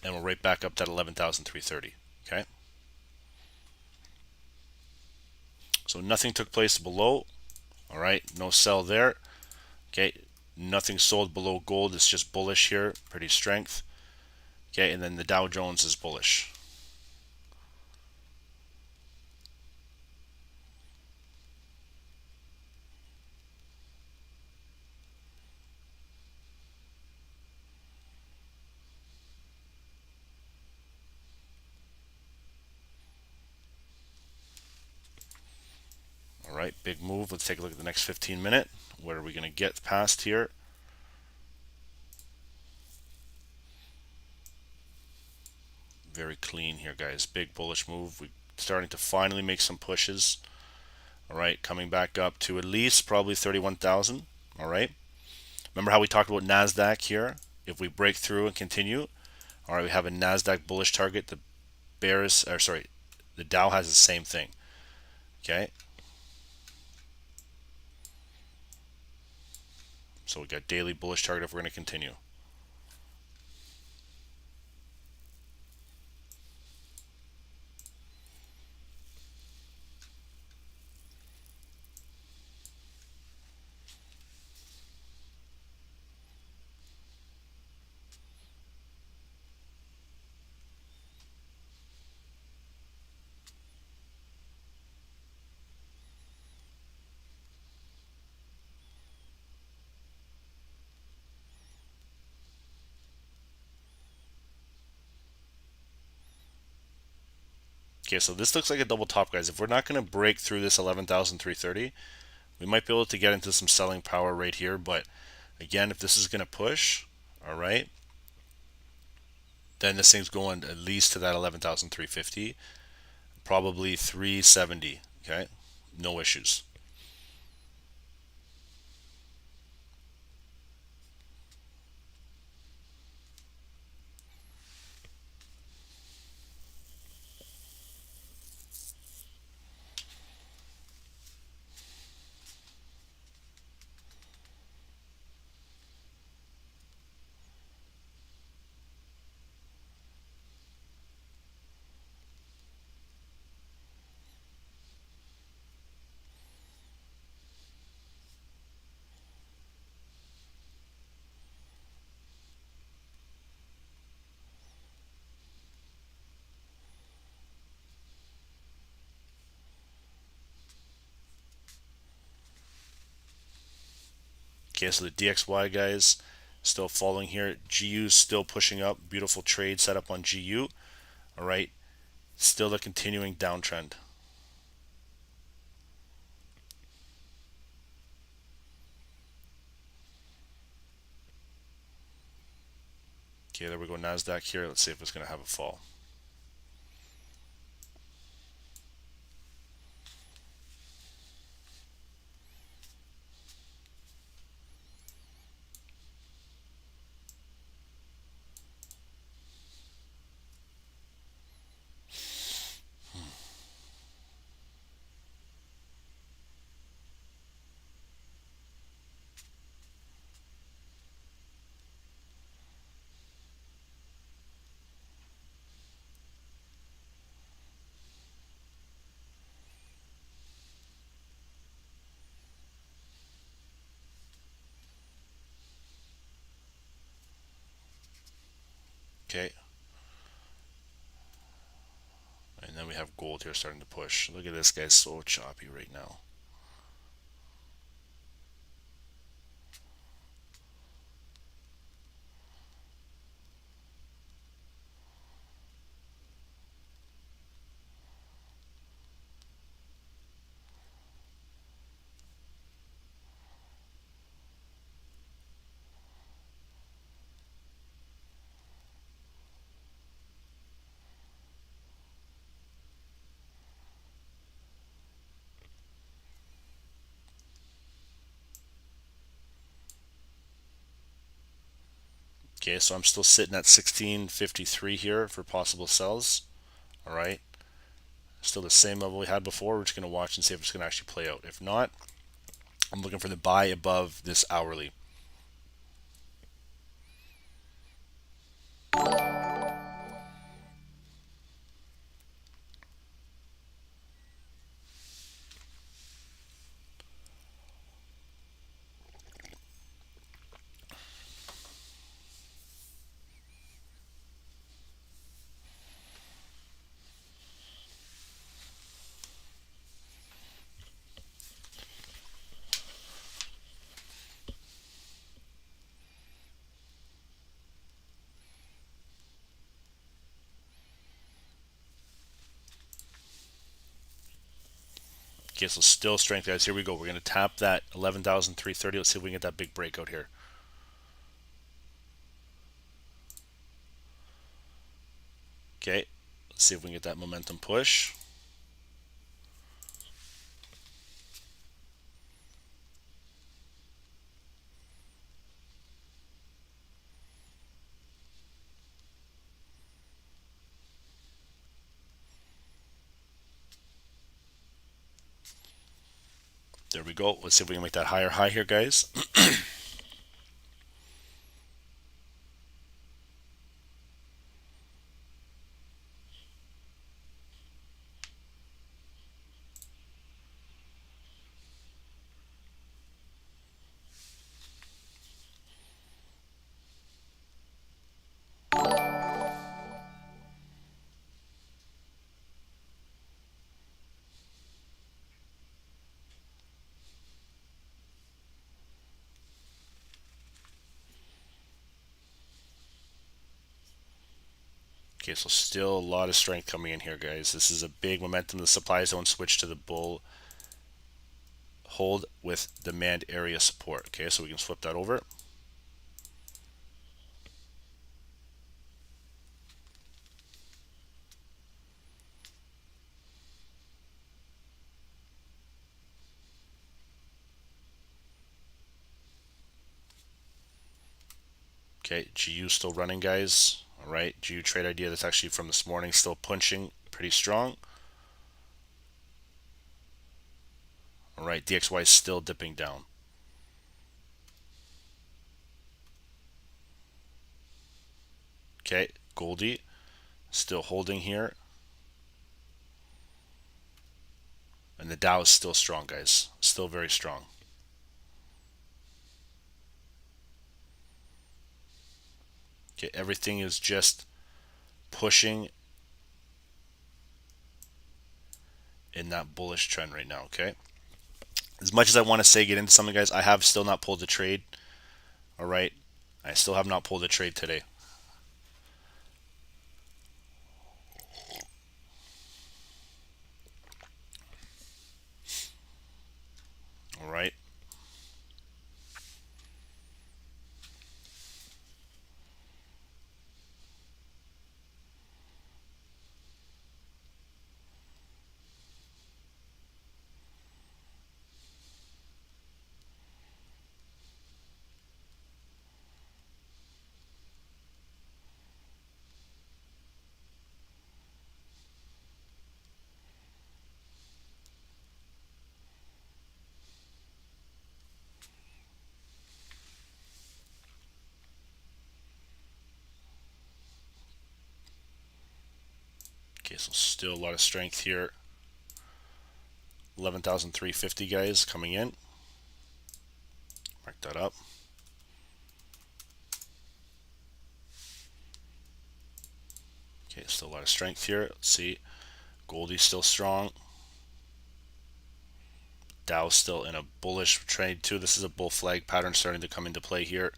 And we're right back up to 11,330. Okay. So nothing took place below. All right, no sell there. Okay, nothing sold below gold. It's just bullish here, pretty strength. Okay, and then the Dow Jones is bullish. All right, big move. Let's take a look at the next 15-minute. What are we going to get past here? Very clean here, guys. Big bullish move. We're starting to finally make some pushes. All right, coming back up to at least probably 31,000. All right. Remember how we talked about Nasdaq here? If we break through and continue, all right, we have a Nasdaq bullish target. The the Dow has the same thing. Okay. So we got daily bullish target if we're going to continue. Okay, so this looks like a double top, guys. If we're not going to break through this 11,330, we might be able to get into some selling power right here. But again, if this is going to push, all right, then this thing's going at least to that 11,350, probably 370. Okay, no issues. Okay, so the DXY guys still falling here. GU still pushing up. Beautiful trade set up on GU. All right, still a continuing downtrend. Okay, there we go, Nasdaq here. Let's see if it's going to have a fall. Okay. And then we have gold here starting to push. Look at this guy, so choppy right now. Okay, so I'm still sitting at 1653 here for possible sells. All right, still the same level we had before. We're just going to watch and see if it's going to actually play out. If not, I'm looking for the buy above this hourly. Okay, so still strength, guys. Here we go. We're going to tap that 11,330. Let's see if we can get that big breakout here. Okay, let's see if we can get that momentum push. There we go. Let's see if we can make that higher high here, guys. Okay, so still a lot of strength coming in here, guys. This is a big momentum. The supply zone switch to the bull. Hold with demand area support. Okay, so we can flip that over. Okay, GU still running, guys. All right, GU trade idea that's actually from this morning, still punching pretty strong. All right, DXY is still dipping down. Okay, Goldie still holding here. And the Dow is still strong, guys. Still very strong. Okay, everything is just pushing in that bullish trend right now, okay? As much as I want to say get into something, guys, I have still not pulled the trade. All right, I still have not pulled a trade today. All right. so still a lot of strength here. 11,350 guys coming in. Mark that up. Okay, still a lot of strength here. Let's see. Goldie's still strong. Dow's still in a bullish trade too. This is a bull flag pattern starting to come into play here.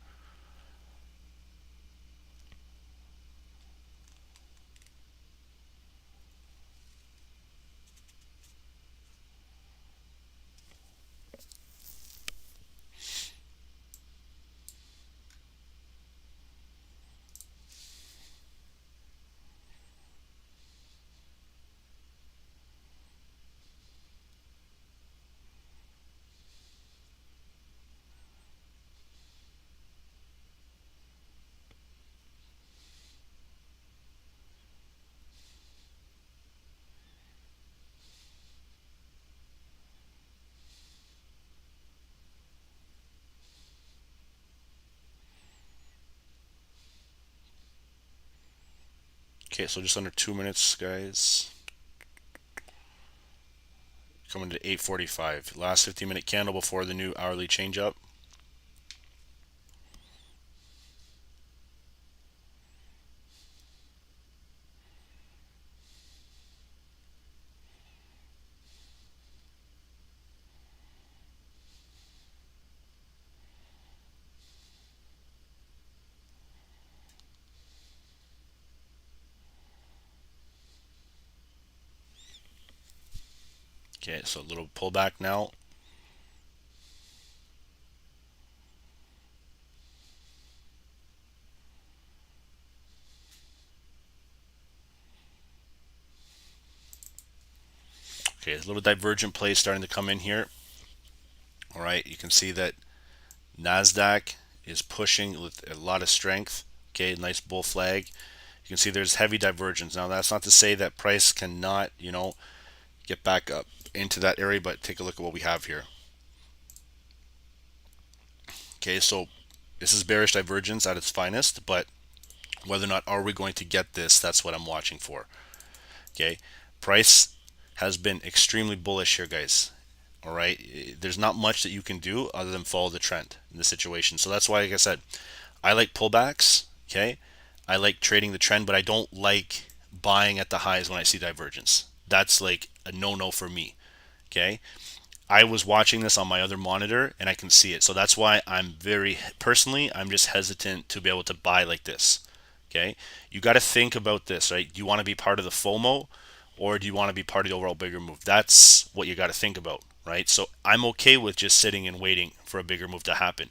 Okay, so just under 2 minutes, guys. Coming to 8:45. Last 15-minute candle before the new hourly change up. Okay, so a little pullback now. Okay, a little divergent play starting to come in here. All right, you can see that Nasdaq is pushing with a lot of strength. Okay, nice bull flag. You can see there's heavy divergence. Now that's not to say that price cannot, get back up into that area, but take a look at what we have here. Okay, so this is bearish divergence at its finest, but whether or not are we going to get this, that's what I'm watching for. Okay, price has been extremely bullish here, guys. All right, there's not much that you can do other than follow the trend in this situation. So that's why, like I said, I like pullbacks. Okay, I like trading the trend, but I don't like buying at the highs when I see divergence. That's like a no-no for me. Okay, I was watching this on my other monitor and I can see it. So that's why I'm I'm just hesitant to be able to buy like this. Okay, you got to think about this, right? Do you want to be part of the FOMO or do you want to be part of the overall bigger move? That's what you got to think about, right? So I'm okay with just sitting and waiting for a bigger move to happen.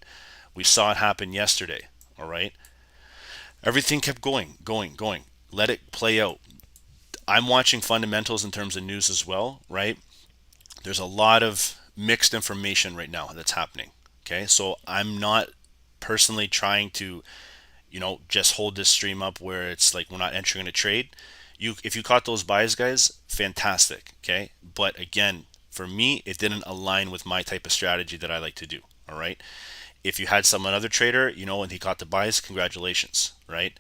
We saw it happen yesterday, all right? Everything kept going, going, going. Let it play out. I'm watching fundamentals in terms of news as well, right? There's a lot of mixed information right now that's happening. Okay, so I'm not personally trying to, just hold this stream up where it's like we're not entering a trade. If you caught those buys, guys, fantastic. Okay, but again, for me, it didn't align with my type of strategy that I like to do. All right. If you had some another trader, and he caught the buys, congratulations. Right.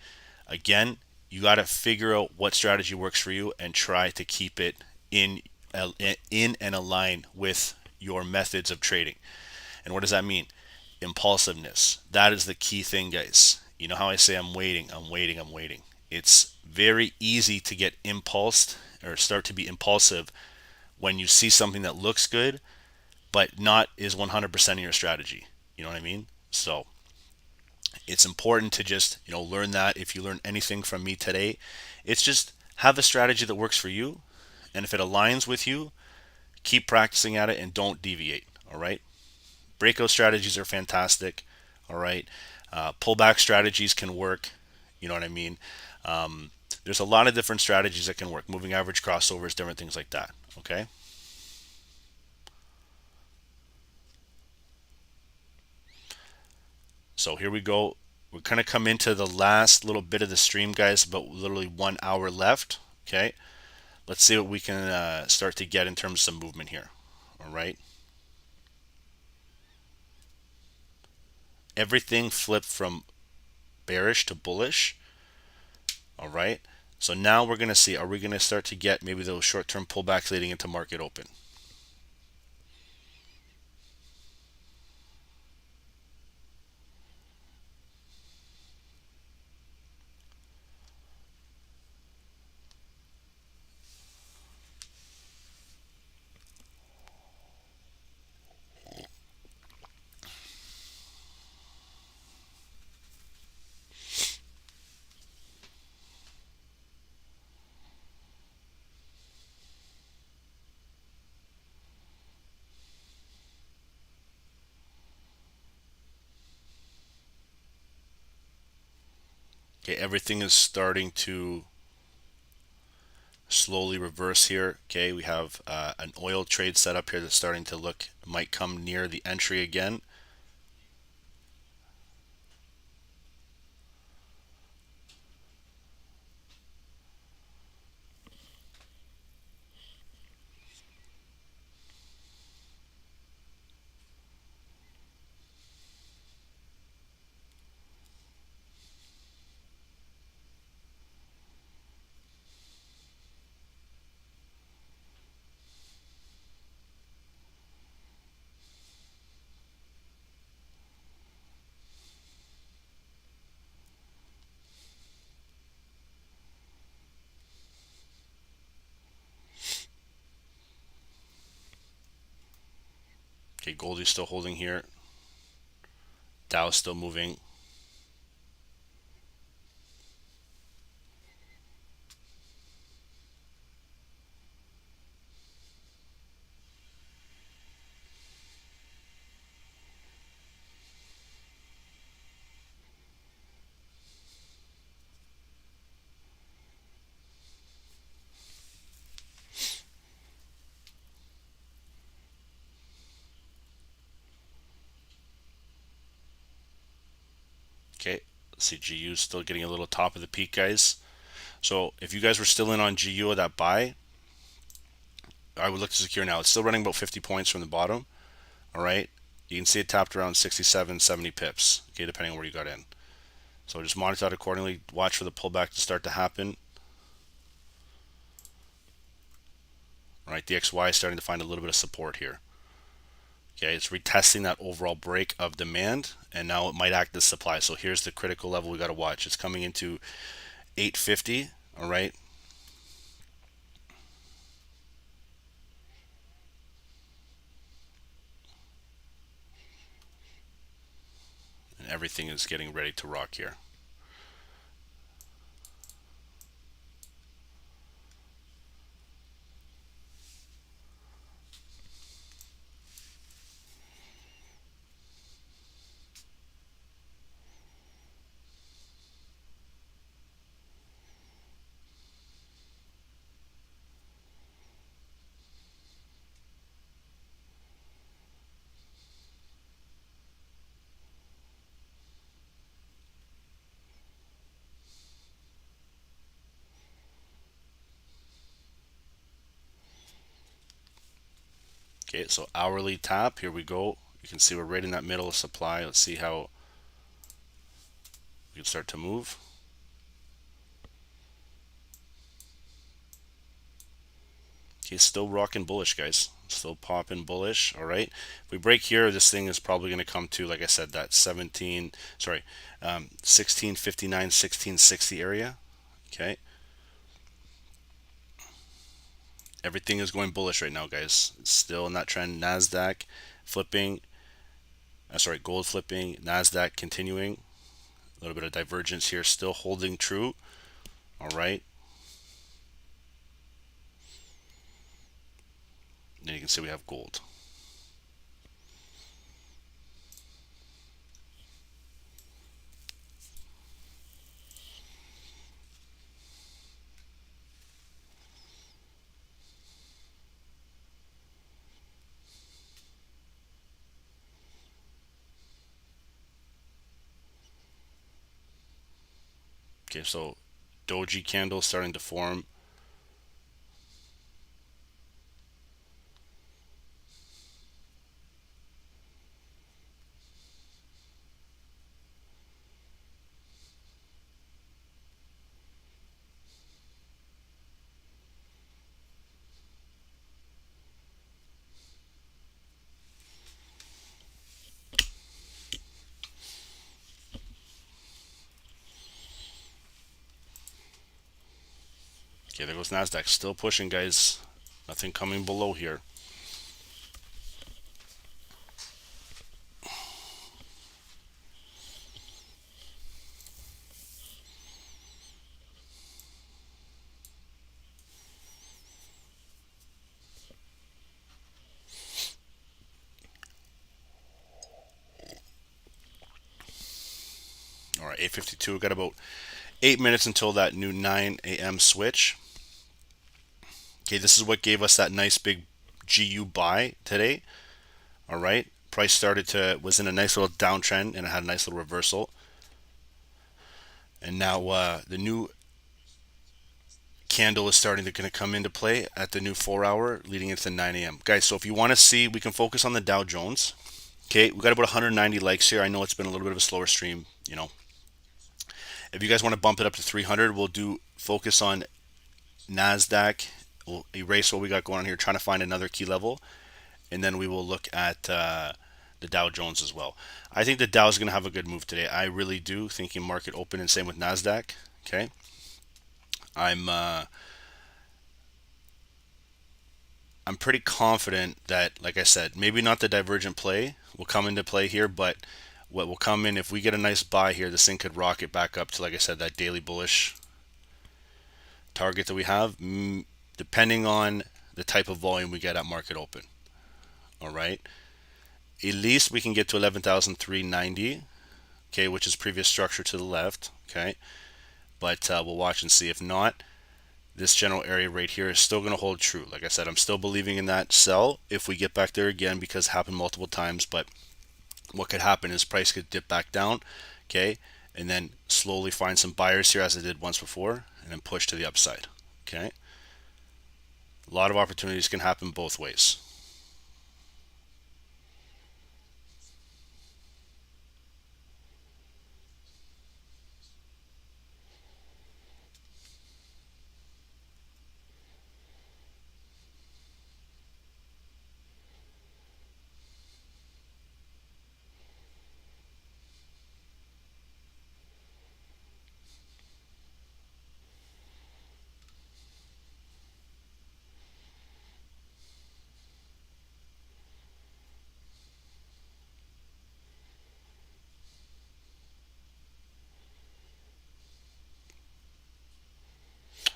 Again, you got to figure out what strategy works for you and try to keep it in and align with your methods of trading. And what does that mean? Impulsiveness. That is the key thing, guys. You know how I say I'm waiting, I'm waiting, I'm waiting. It's very easy to get impulsed or start to be impulsive when you see something that looks good but not is 100% of your strategy. You know what I mean? So it's important to just, learn that. If you learn anything from me today, it's just have a strategy that works for you. And if it aligns with you, keep practicing at it and don't deviate. All right. Breakout strategies are fantastic. All right. Pullback strategies can work. You know what I mean? There's a lot of different strategies that can work. Moving average crossovers, different things like that. Okay. So here we go. We're going to come into the last little bit of the stream, guys. About literally 1 hour left. Okay. Let's see what we can start to get in terms of some movement here. All right. Everything flipped from bearish to bullish. All right. So now we're going to see, are we going to start to get maybe those short-term pullbacks leading into market open? Okay, everything is starting to slowly reverse here. Okay, we have an oil trade set up here that's starting to look, might come near the entry again. Okay, gold is still holding here. Dow is still moving. Okay, let's see, GU is still getting a little top of the peak, guys. So if you guys were still in on GU at that buy, I would look to secure now. It's still running about 50 points from the bottom. All right, you can see it tapped around 67, 70 pips. Okay, depending on where you got in. So just monitor that accordingly. Watch for the pullback to start to happen. All right, the XY is starting to find a little bit of support here. Okay, it's retesting that overall break of demand, and now it might act as supply. So here's the critical level we got to watch. It's coming into 850. All right. And everything is getting ready to rock here. Okay, so hourly tap, here we go. You can see we're right in that middle of supply. Let's see how we can start to move. Okay, still rocking bullish, guys. Still popping bullish. All right. If we break here, this thing is probably going to come to, like I said, that 1659, 1660 area. Okay. Everything is going bullish right now, guys. It's still in that trend. Nasdaq flipping. Gold flipping. Nasdaq continuing. A little bit of divergence here, still holding true. All right. And you can see we have gold. Okay, so doji candle starting to form. Okay, there goes Nasdaq, still pushing, guys. Nothing coming below here. All right, 8:52. We've got about 8 minutes until that new 9 a.m. switch. Okay, this is what gave us that nice big GU buy today. All right, price was in a nice little downtrend and it had a nice little reversal. And now the new candle is starting to come into play at the new 4-hour leading into 9 a.m. Guys, so if you want to see, we can focus on the Dow Jones. Okay, we got about 190 likes here. I know it's been a little bit of a slower stream, you know. If you guys want to bump it up to 300, we'll do focus on Nasdaq. We'll erase what we got going on here, trying to find another key level, and then we will look at the Dow Jones as well. I think the Dow is going to have a good move today. I really do. Thinking market open, and same with Nasdaq. Okay, I'm pretty confident that, like I said, maybe not the divergent play will come into play here, but what will come in, if we get a nice buy here, this thing could rocket back up to, like I said, that daily bullish target that we have, depending on the type of volume we get at market open. All right, at least we can get to 11,390, okay, which is previous structure to the left. Okay, but we'll watch and see. If not, this general area right here is still going to hold true. Like I said, I'm still believing in that sell if we get back there again, because it happened multiple times. But what could happen is price could dip back down, okay, and then slowly find some buyers here as it did once before, and then push to the upside. Okay, a lot of opportunities can happen both ways.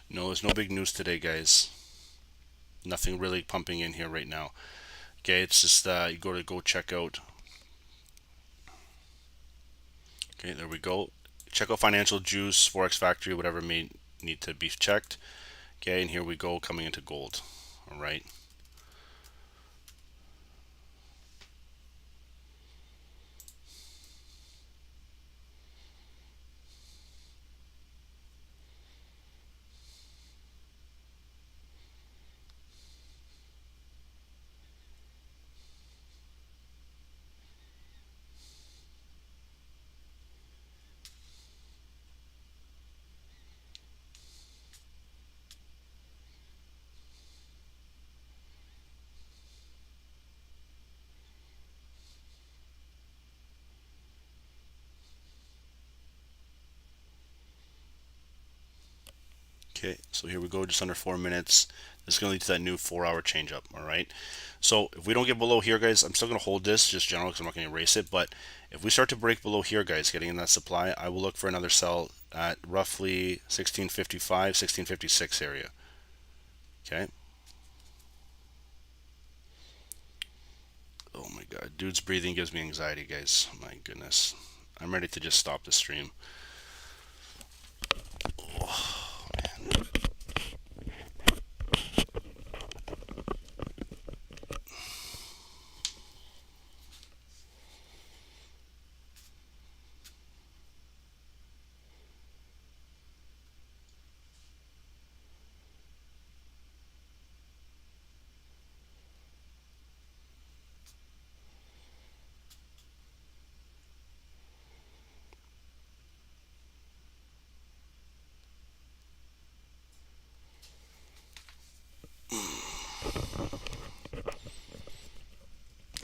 No, there's no big news today, guys. Nothing really pumping in here right now. Okay, it's just you go check out. Okay, there we go. Check out Financial Juice, Forex Factory, whatever may need to be checked. Okay, and here we go, coming into gold. All right. Okay, so here we go, just under 4 minutes. This is going to lead to that new 4-hour change up. All right, so if we don't get below here, guys, I'm still going to hold this just general because I'm not going to erase it. But if we start to break below here, guys, getting in that supply, I will look for another sell at roughly 1655, 1656 area. Okay. Oh my god, dude's breathing gives me anxiety, guys. My goodness, I'm ready to just stop the stream. Oh, man.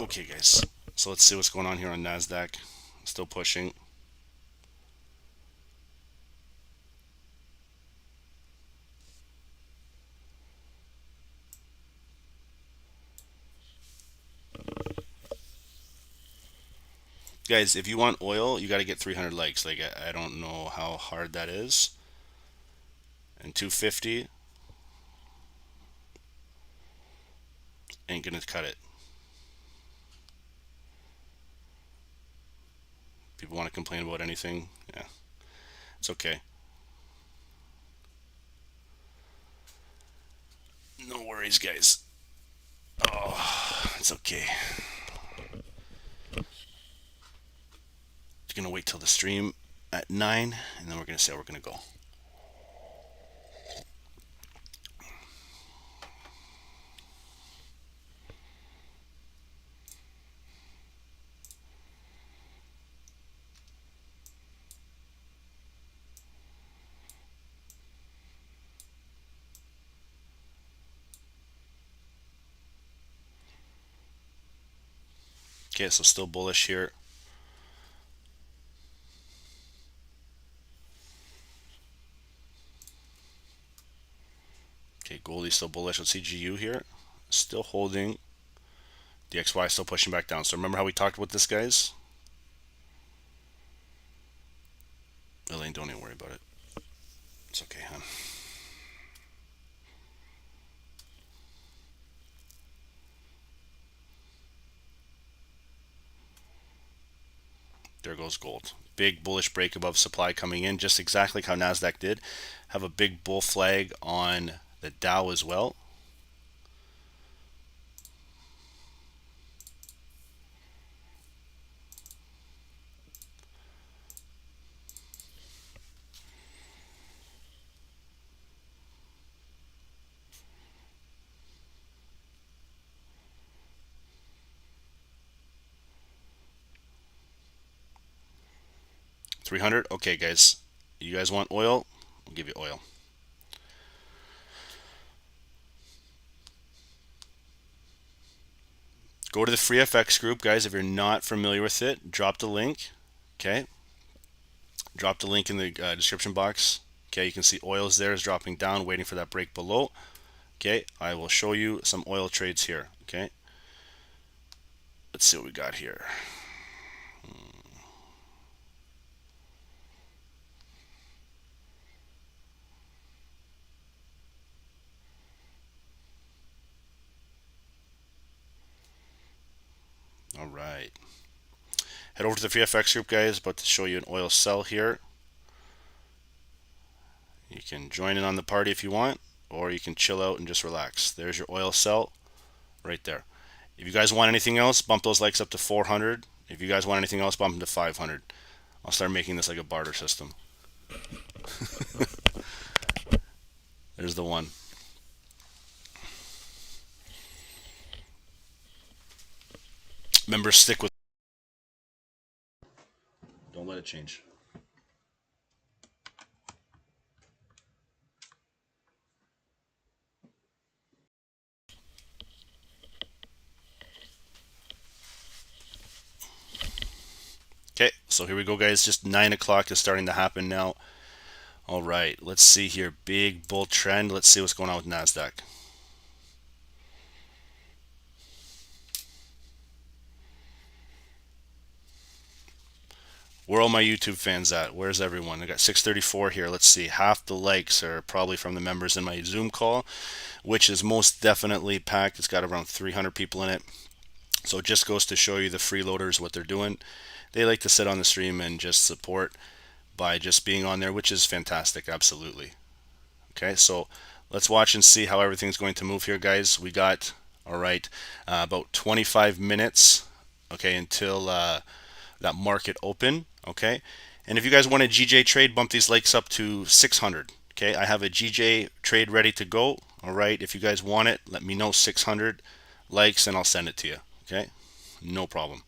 Okay, guys, so let's see what's going on here on Nasdaq. Still pushing. Guys, if you want oil, you got to get 300 likes. Like, I don't know how hard that is. And 250 ain't gonna cut it. People want to complain about anything, yeah, it's okay. No worries, guys. Oh, it's okay. Just gonna wait till the stream at 9, and then we're gonna say we're gonna go. Okay, so still bullish here. Okay, Goldie's still bullish. Let's see GU here. Still holding. DXY still pushing back down. So remember how we talked about this, guys? Elaine, don't even worry about it. It's okay, huh? There goes gold. Big bullish break above supply coming in, just exactly like how Nasdaq did. Have a big bull flag on the Dow as well. $300. Okay, guys. You guys want oil? I'll give you oil. Go to the free FX group, guys. If you're not familiar with it, drop the link. Okay. Drop the link in the description box. Okay, you can see oils there is dropping down, waiting for that break below. Okay, I will show you some oil trades here. Okay. Let's see what we got here. All right. Head over to the free FX group, guys. About to show you an oil sell here. You can join in on the party if you want, or you can chill out and just relax. There's your oil sell right there. If you guys want anything else, bump those likes up to 400. If you guys want anything else, bump them to 500. I'll start making this like a barter system. There's the one. Remember, stick with. Don't let it change. Okay, so here we go, guys. Just 9 o'clock is starting to happen now. All right, let's see here. Big bull trend. Let's see what's going on with Nasdaq. Where are all my YouTube fans at? Where's everyone? I got 634 here. Let's see. Half the likes are probably from the members in my Zoom call, which is most definitely packed. It's got around 300 people in it. So it just goes to show you the freeloaders, what they're doing. They like to sit on the stream and just support by just being on there, which is fantastic. Absolutely. Okay, so let's watch and see how everything's going to move here, guys. We got, all right, about 25 minutes, okay, until that market open. Okay, and if you guys want a GJ trade, bump these likes up to 600. Okay, I have a GJ trade ready to go. All right, if you guys want it, let me know. 600 likes and I'll send it to you. Okay, no problem.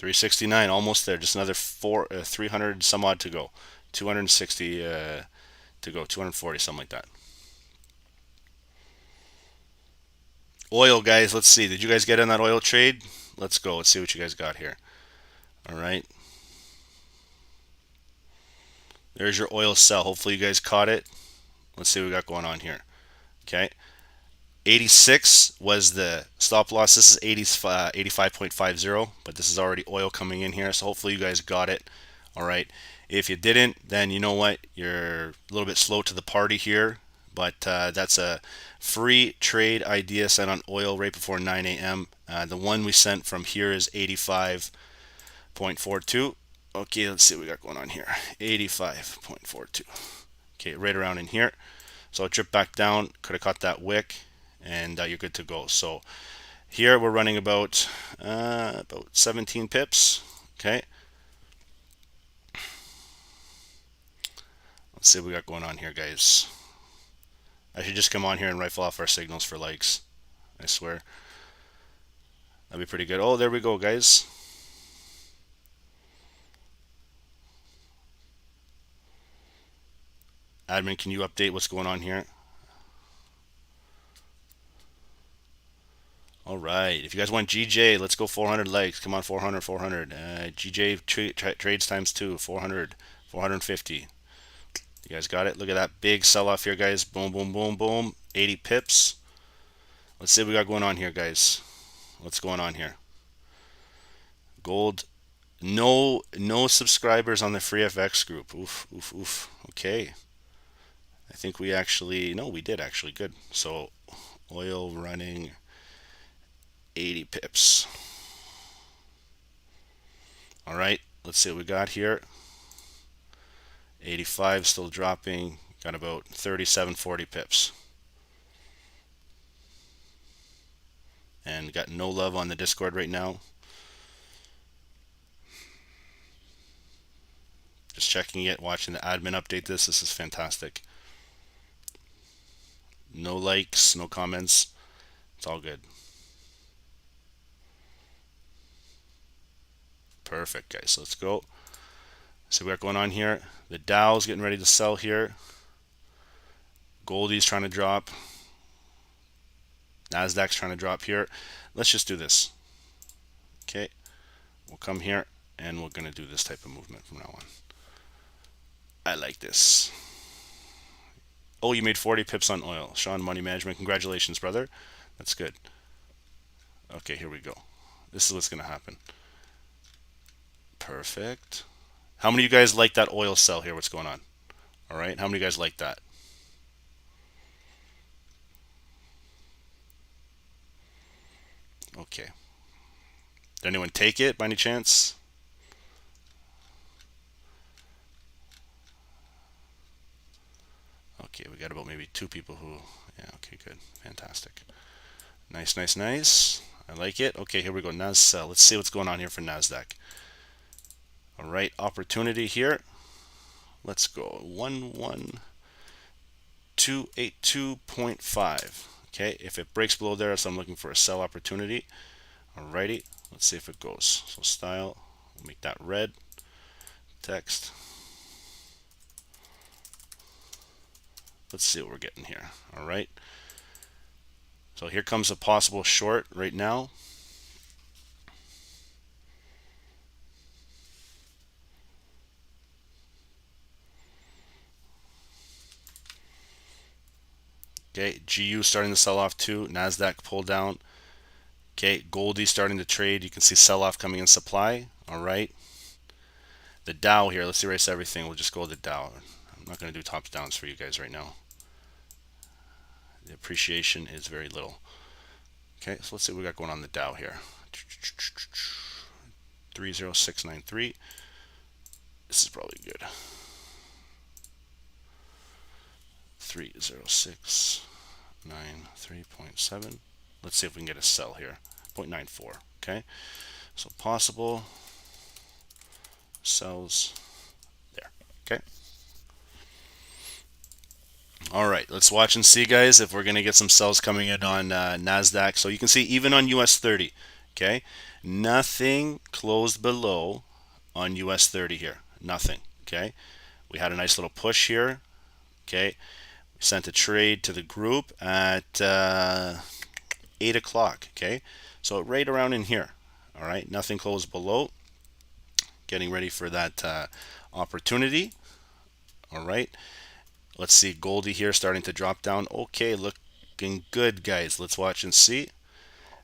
369, almost there. Just another 300 some odd to go. 260 to go. 240, something like that. Oil, guys. Let's see. Did you guys get in that oil trade? Let's go. Let's see what you guys got here. All right. There's your oil sell. Hopefully you guys caught it. Let's see what we got going on here. Okay. 86 was the stop loss. This is 85.50, but this is already oil coming in here, so hopefully you guys got it. All right, if you didn't, then you know what, you're a little bit slow to the party here, but that's a free trade idea sent on oil right before 9 a.m. The one we sent from here is 85.42. Okay, let's see what we got going on here. 85.42. Okay, right around in here. So it dripped back down, could have caught that wick, and you're good to go. So here we're running about 17 pips. Okay, let's see what we got going on here, guys. I should just come on here and rifle off our signals for likes. I swear, that'd be pretty good. Oh, there we go, guys. Admin, can you update what's going on here? All right, if you guys want GJ, let's go 400 likes. Come on, 400, 400. GJ trades times 2, 400, 450. You guys got it? Look at that big sell-off here, guys. Boom, boom, boom, boom. 80 pips. Let's see what we got going on here, guys. What's going on here? Gold. No subscribers on the free FX group. Oof, oof, oof. Okay. I think we actually, no, we did actually. Good. So oil running 80 pips. All right, let's see what we got here. 85 still dropping. Got about 37-40 pips. And got no love on the Discord right now. Just checking it, watching the admin update this. This is fantastic. No likes, no comments. It's all good. Perfect, guys. Let's go. See what we got going on here. The Dow's getting ready to sell here. Goldie's trying to drop. Nasdaq's trying to drop here. Let's just do this. Okay. We'll come here and we're going to do this type of movement from now on. I like this. Oh, you made 40 pips on oil. Sean, money management. Congratulations, brother. That's good. Okay, here we go. This is what's going to happen. Perfect. How many of you guys like that oil sell here? What's going on? All right. How many of you guys like that? Okay. Did anyone take it by any chance? Okay, we got about maybe 2 people who, yeah, okay, good. Fantastic. Nice, nice, nice. I like it. Okay, here we go. Nasdaq. Let's see what's going on here for Nasdaq. All right, opportunity here. Let's go 11282.5. Okay, if it breaks below there, so I'm looking for a sell opportunity. Alrighty, let's see if it goes. So style, we'll make that red. Text. Let's see what we're getting here. All right. So here comes a possible short right now. Okay, GU starting to sell off too. Nasdaq pull down. Okay, Goldie starting to trade. You can see sell off coming in supply. All right. The Dow here. Let's erase everything. We'll just go with the Dow. I'm not going to do tops downs for you guys right now. The appreciation is very little. Okay, so let's see what we got going on the Dow here. 30693. This is probably good. 30693.7. Let's see if we can get a sell here. 0.94. Okay, so possible sells there. Okay. All right, let's watch and see, guys, if we're going to get some sells coming in on Nasdaq. So you can see even on US 30. Okay, nothing closed below on US 30 here, nothing. Okay, we had a nice little push here. Okay, we sent a trade to the group at 8 o'clock. Okay, so right around in here. All right, nothing closed below. Getting ready for that opportunity. All right, let's see Goldie here starting to drop down. Okay, looking good, guys. Let's watch and see.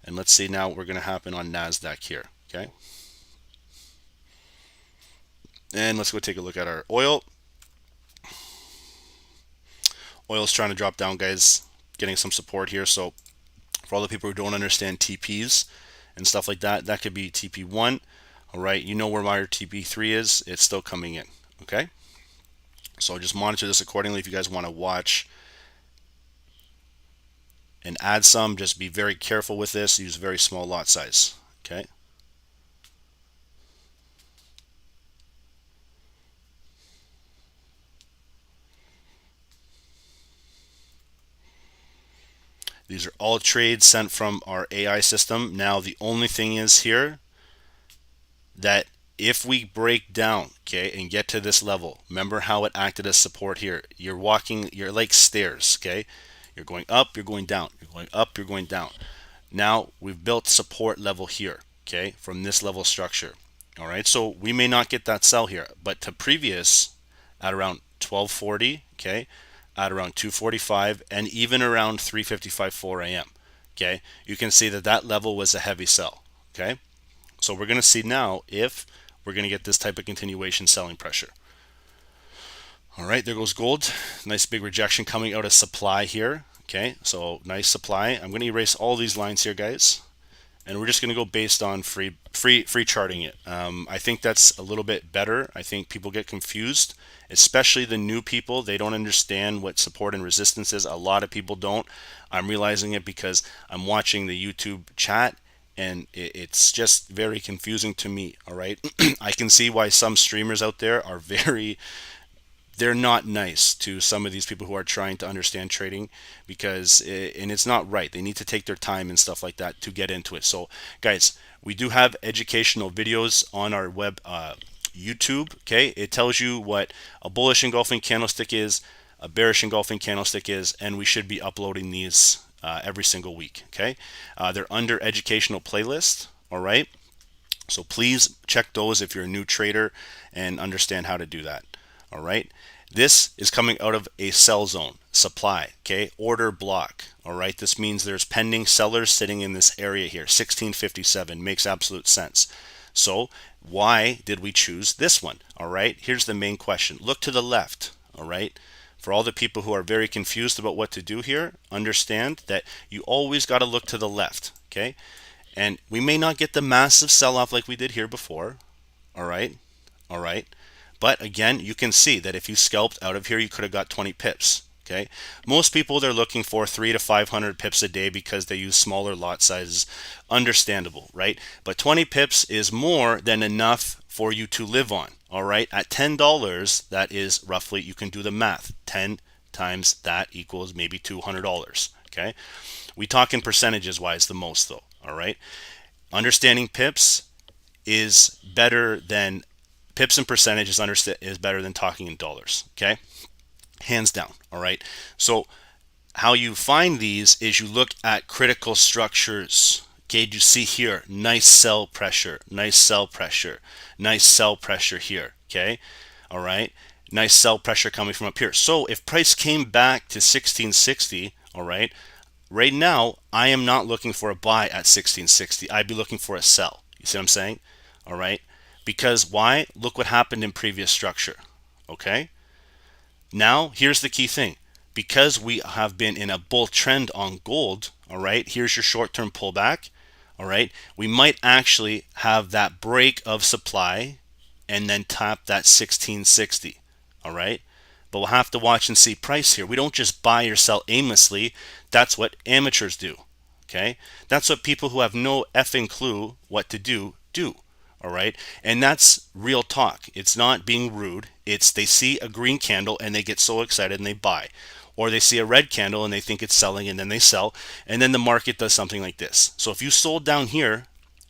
And let's see now what we're going to happen on Nasdaq here. Okay, and let's go take a look at our oil. Oil's trying to drop down, guys, getting some support here. So for all the people who don't understand TPs and stuff like that, that could be TP1. All right, you know where my TP3 is. It's still coming in. Okay, so just monitor this accordingly. If you guys want to watch and add some, just be very careful with this. Use a very small lot size. Okay. These are all trades sent from our AI system. Now the only thing is here that if we break down, okay, and get to this level, remember how it acted as support here. You're walking, you're like stairs, okay? You're going up, you're going down, you're going up, you're going down. Now we've built support level here, okay, from this level structure. All right, so we may not get that sell here, but to previous at around 1240, okay, at around 245, and even around 3:55 4 a.m. Okay, you can see that that level was a heavy sell. Okay, so we're going to see now if we're going to get this type of continuation selling pressure. All right, there goes gold. Nice big rejection coming out of supply here. Okay, so nice supply. I'm going to erase all these lines here, guys, and we're just going to go based on free charting it. I think that's a little bit better. I think people get confused, especially the new people. They don't understand what support and resistance is. A lot of people don't. I'm realizing it because I'm watching the YouTube chat, and it's just very confusing to me. All right, I can see why some streamers out there are they're not nice to some of these people who are trying to understand trading, because and it's not right. They need to take their time and stuff like that to get into it. So guys, we do have educational videos on our web YouTube. Okay, it tells you what a bullish engulfing candlestick is, a bearish engulfing candlestick is, and we should be uploading these every single week. Okay, they're under educational playlist. All right, so please check those if you're a new trader and understand how to do that. All right, this is coming out of a sell zone, supply, okay, order block. All right, this means there's pending sellers sitting in this area here. 1657 makes absolute sense. So why did we choose this one? All right, here's the main question. Look to the left. All right, for all the people who are very confused about what to do here, understand that you always got to look to the left. Okay, and we may not get the massive sell-off like we did here before. All right, all right. But again, you can see that if you scalped out of here, you could have got 20 pips. Okay, most people, they're looking for 300 to 500 pips a day because they use smaller lot sizes. Understandable, right? But 20 pips is more than enough for you to live on. All right, at $10, that is roughly, you can do the math, 10 times that equals maybe $200. Okay, we talk in percentages wise the most though. All right, understanding pips is better than pips and percentages is better than talking in dollars. Okay, hands down. All right, so how you find these is you look at critical structures. Okay, you see here, nice sell pressure, nice sell pressure, nice sell pressure here. Okay, all right, nice sell pressure coming from up here. So if price came back to 1660, all right, right now I am not looking for a buy at 1660. I'd be looking for a sell. You see what I'm saying? All right, because why? Look what happened in previous structure. Okay, now here's the key thing. Because we have been in a bull trend on gold, all right, here's your short-term pullback. All right, we might actually have that break of supply and then tap that 1660. All right, but we'll have to watch and see price here. We don't just buy or sell aimlessly. That's what amateurs do. Okay, that's what people who have no effing clue what to do. All right, and that's real talk. It's not being rude. It's they see a green candle and they get so excited and they buy, or they see a red candle and they think it's selling and then they sell, and then the market does something like this. So if you sold down here,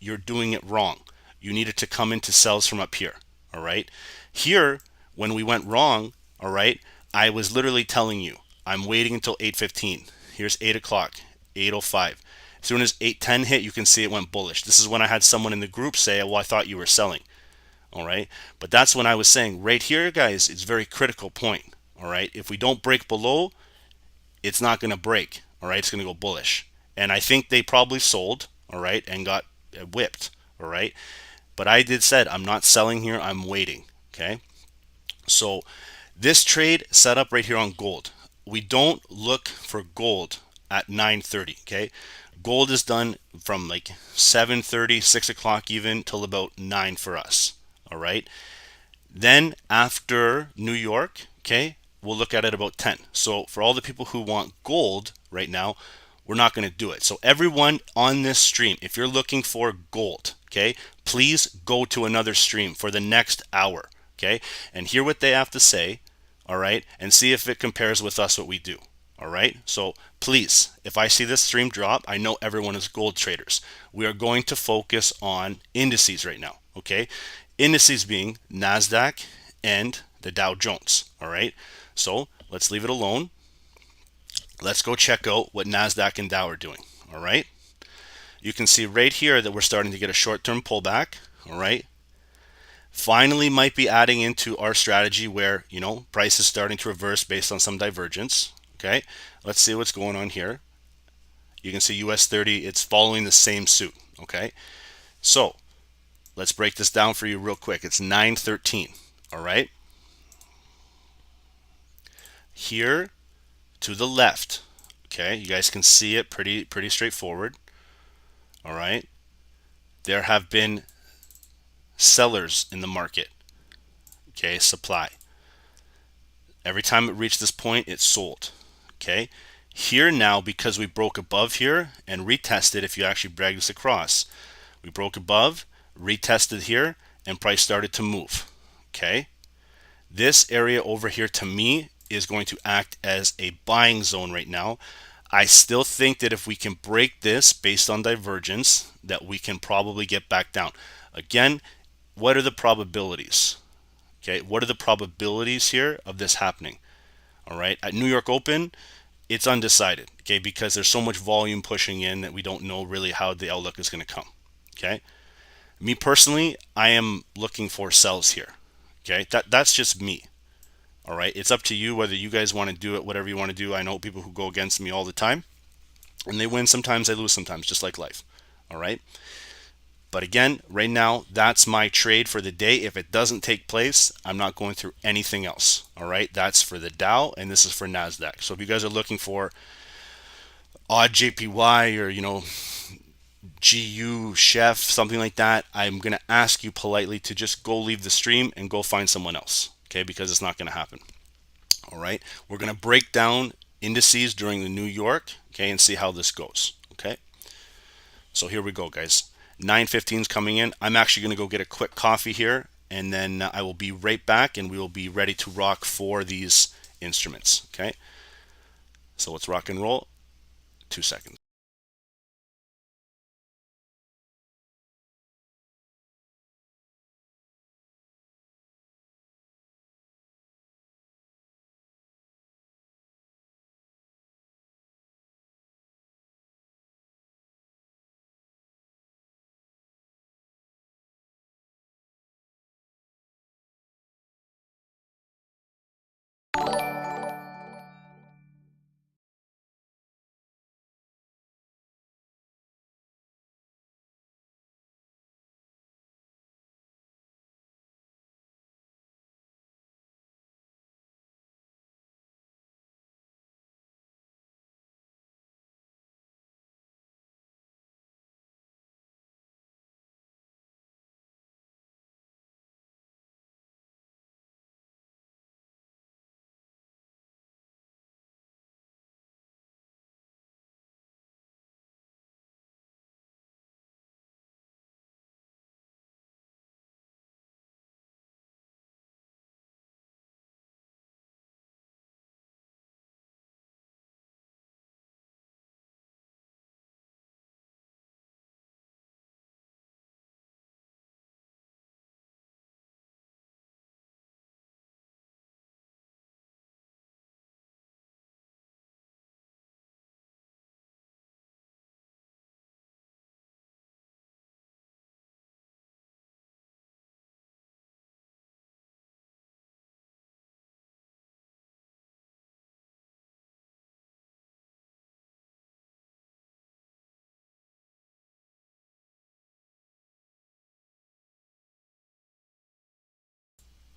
you're doing it wrong. You needed to come into sells from up here. All right. Here, when we went wrong, all right, I was literally telling you, I'm waiting until 8:15. Here's 8 o'clock, 8:05. As soon as 8:10 hit, you can see it went bullish. This is when I had someone in the group say, well, I thought you were selling. All right. But that's when I was saying right here, guys, it's a very critical point. All right. If we don't break below, it's not going to break. All right. It's going to go bullish. And I think they probably sold, all right, and got whipped. All right. But I said, I'm not selling here. I'm waiting. Okay. So this trade set up right here on gold. We don't look for gold at 9:30. Okay. Gold is done from like 7:30, 6 o'clock even till about 9 for us. All right. Then after New York, okay, we'll look at it about 10. So for all the people who want gold right now, we're not going to do it. So everyone on this stream, if you're looking for gold, okay, please go to another stream for the next hour, okay, and hear what they have to say, all right, and see if it compares with us what we do. All right. So please, if I see this stream drop, I know everyone is gold traders. We are going to focus on indices right now. Okay. Indices being Nasdaq and the Dow Jones. All right. So let's leave it alone. Let's go check out what Nasdaq and Dow are doing. All right. You can see right here that we're starting to get a short-term pullback. All right. Finally might be adding into our strategy where, you know, price is starting to reverse based on some divergence. Okay, let's see what's going on here. You can see US 30, it's following the same suit. Okay, so let's break this down for you real quick. It's 9:13. All right, here to the left. Okay, you guys can see it pretty straightforward. All right, there have been sellers in the market. Okay, supply. Every time it reached this point, it sold. Okay, here now, because we broke above here and retested, if you actually drag this across, we broke above, retested here, and price started to move. Okay, this area over here to me is going to act as a buying zone right now. I still think that if we can break this based on divergence, that we can probably get back down. Again, what are the probabilities? Okay, what are the probabilities here of this happening? All right, at New York Open, it's undecided, okay, because there's so much volume pushing in that we don't know really how the outlook is going to come. Okay, me personally, I am looking for sells here. Okay, that's just me. All right, it's up to you whether you guys want to do it, whatever you want to do. I know people who go against me all the time, and they win sometimes, they lose sometimes, just like life. All right. But again, right now, that's my trade for the day. If it doesn't take place, I'm not going through anything else. All right, that's for the Dow, and this is for Nasdaq. So if you guys are looking for odd JPY or, you know, GU, Chef, something like that, I'm going to ask you politely to just go leave the stream and go find someone else, okay, because it's not going to happen. All right, we're going to break down indices during the New York, okay, and see how this goes, okay. So here we go, guys. 9:15 is coming in. I'm actually going to go get a quick coffee here, and then I will be right back, and we will be ready to rock for these instruments, okay. So let's rock and roll. 2 seconds.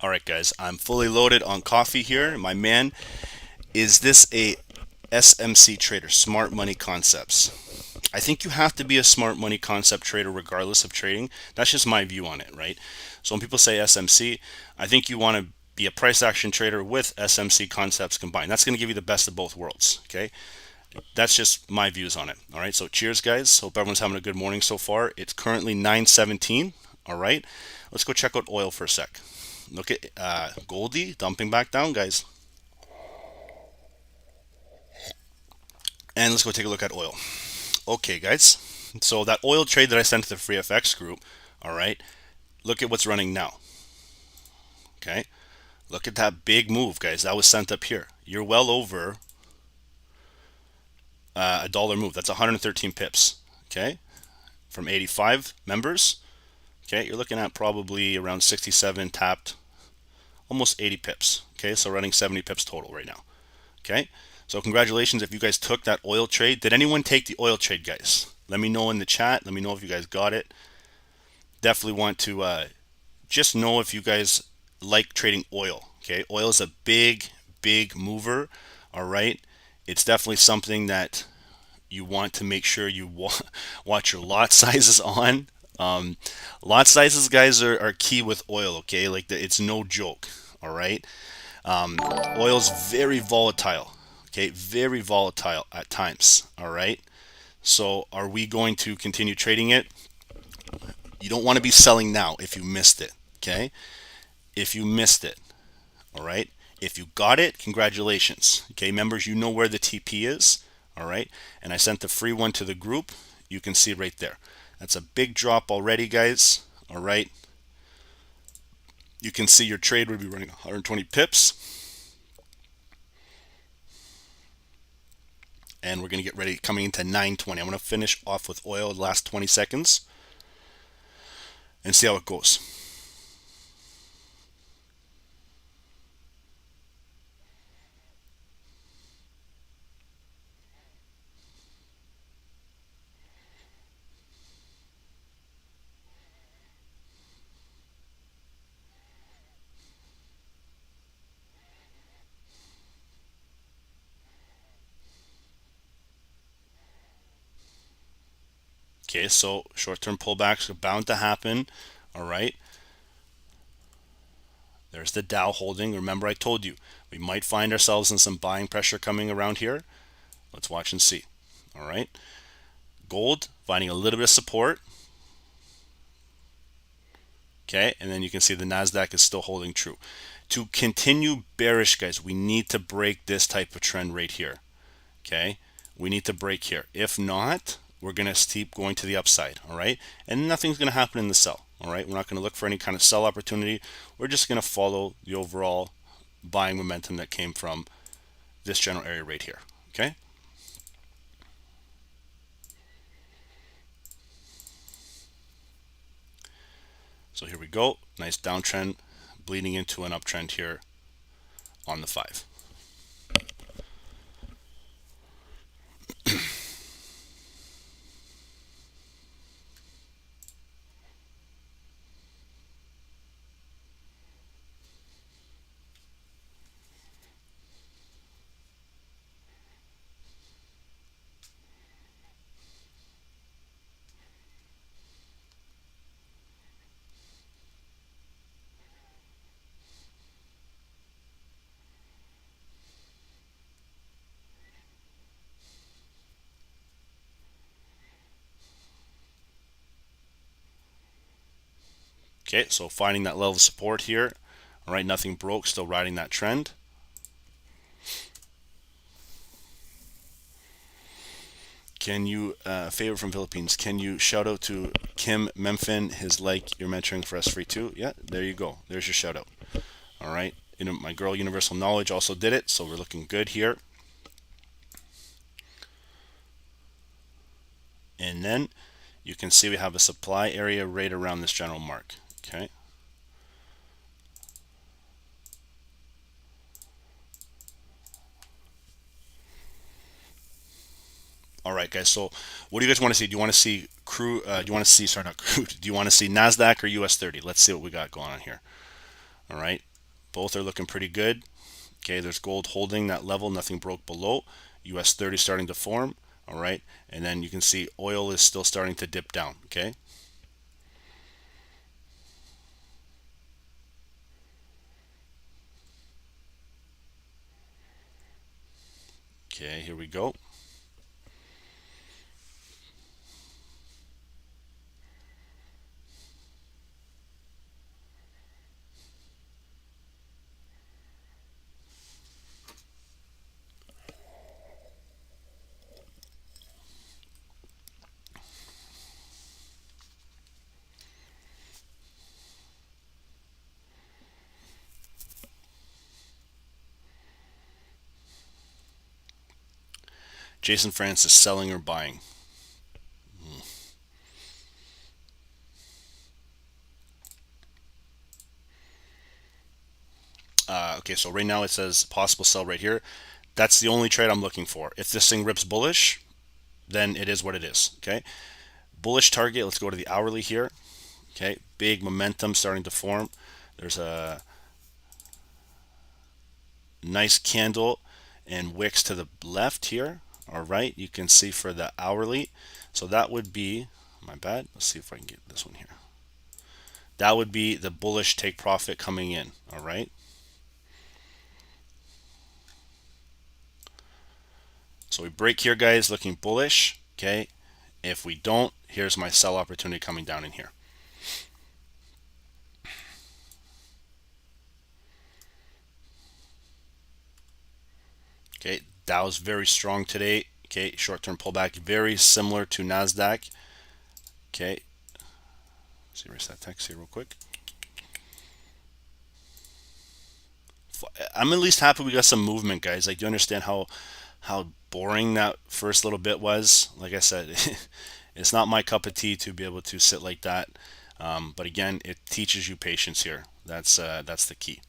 All right, guys, I'm fully loaded on coffee here. My man, is this a SMC trader, smart money concepts? I think you have to be a smart money concept trader regardless of trading. That's just my view on it, right? So when people say SMC, I think you want to be a price action trader with SMC concepts combined. That's going to give you the best of both worlds, okay? That's just my views on it. All right, so cheers, guys. Hope everyone's having a good morning so far. It's currently 9:17. All right, let's go check out oil for a sec. Look at Goldie dumping back down, guys. And let's go take a look at oil. Okay, guys. So that oil trade that I sent to the Free FX group, all right, look at what's running now. Okay, look at that big move, guys. That was sent up here. You're well over a dollar move. That's 113 pips. Okay, from 85 members. Okay, you're looking at probably around 67 tapped, almost 80 pips. Okay, so running 70 pips total right now. Okay, so congratulations if you guys took that oil trade. Did anyone take the oil trade, guys? Let me know in the chat. Let me know if you guys got it. Definitely want to just know if you guys like trading oil. Okay, oil is a big mover. All right, it's definitely something that you want to make sure you watch your lot sizes on. Lot sizes, guys, are key with oil. Okay, like it's no joke. All right, oil's very volatile. Okay, very volatile at times. All right, so are we going to continue trading it? You don't want to be selling now if you missed it. Okay, if you missed it. All right, if you got it, congratulations. Okay, members, you know where the TP is. All right, and I sent the free one to the group. You can see right there. That's a big drop already, guys. All right, you can see your trade would be running 120 pips. And we're going to get ready coming into 920. I'm going to finish off with oil the last 20 seconds and see how it goes. Okay, so short-term pullbacks are bound to happen. All right, there's the Dow holding. Remember, I told you we might find ourselves in some buying pressure coming around here. Let's watch and see. All right, gold finding a little bit of support. Okay, and then you can see the Nasdaq is still holding true. To continue bearish, guys, we need to break this type of trend right here. Okay, we need to break here. If not, we're going to keep going to the upside. All right, and nothing's going to happen in the sell. All right, we're not going to look for any kind of sell opportunity. We're just going to follow the overall buying momentum that came from this general area right here. Okay, so here we go. Nice downtrend bleeding into an uptrend here on the 5. Okay, so finding that level of support here. All right, nothing broke, still riding that trend. Can you, favor from Philippines, can you shout out to Kim Memphis, his like, you're mentoring for us free too? Yeah, there you go. There's your shout out. All right, my girl Universal Knowledge also did it, so we're looking good here. And then you can see we have a supply area right around this general mark. Okay. All right, guys. So, what do you guys want to see? Do you want to see crude? Do you want to see? Sorry, not crude. Do you want to see Nasdaq or US 30? Let's see what we got going on here. All right. Both are looking pretty good. Okay, there's gold holding that level, nothing broke below. US 30 starting to form. All right, and then you can see oil is still starting to dip down. Okay. Okay, here we go. Jason Francis selling or buying? Okay, so right now it says possible sell right here. That's the only trade I'm looking for. If this thing rips bullish, then it is what it is. Okay, bullish target. Let's go to the hourly here. Okay, big momentum starting to form. There's a nice candle and wicks to the left here. All right, you can see for the hourly. So that would be, my bad. Let's see if I can get this one here. That would be the bullish take profit coming in. All right. So we break here, guys, looking bullish. Okay. If we don't, here's my sell opportunity coming down in here. Okay, Dow's very strong today. Okay, short-term pullback, very similar to Nasdaq. Okay, let's erase that text here real quick. I'm at least happy we got some movement, guys. Like, do you understand how boring that first little bit was? Like I said, it's not my cup of tea to be able to sit like that. But again, it teaches you patience here. That's the key.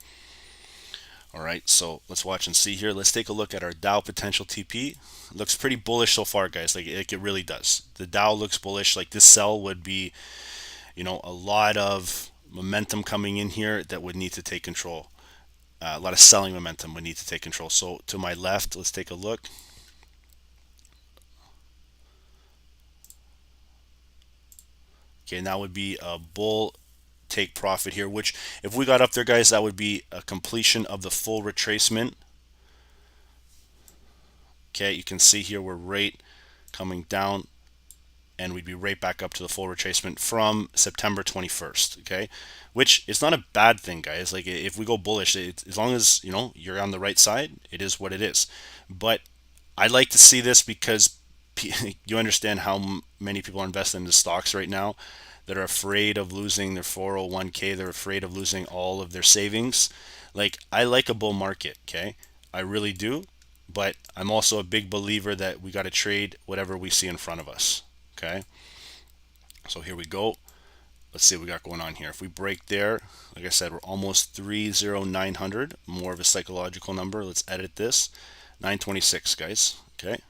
All right, so let's watch and see here. Let's take a look at our Dow potential TP. It looks pretty bullish so far, guys. Like it really does. The Dow looks bullish. Like this sell would be, a lot of momentum coming in here that would need to take control. A lot of selling momentum would need to take control. So to my left, let's take a look. Okay, and that would be a bull take profit here, which if we got up there, guys, that would be a completion of the full retracement. Okay, you can see here we're right coming down, and we'd be right back up to the full retracement from September 21st. Okay, which is not a bad thing, guys. Like if we go bullish, as long as you're on the right side, it is what it is. But I like to see this because you understand how many people are investing into stocks right now that are afraid of losing their 401k. They're afraid of losing all of their savings. Like I like a bull market, okay? I really do. But I'm also a big believer that we got to trade whatever we see in front of us, okay? So here we go. Let's see what we got going on here. If we break there, like I said, we're almost 30900, more of a psychological number. Let's edit this. 926, guys, okay?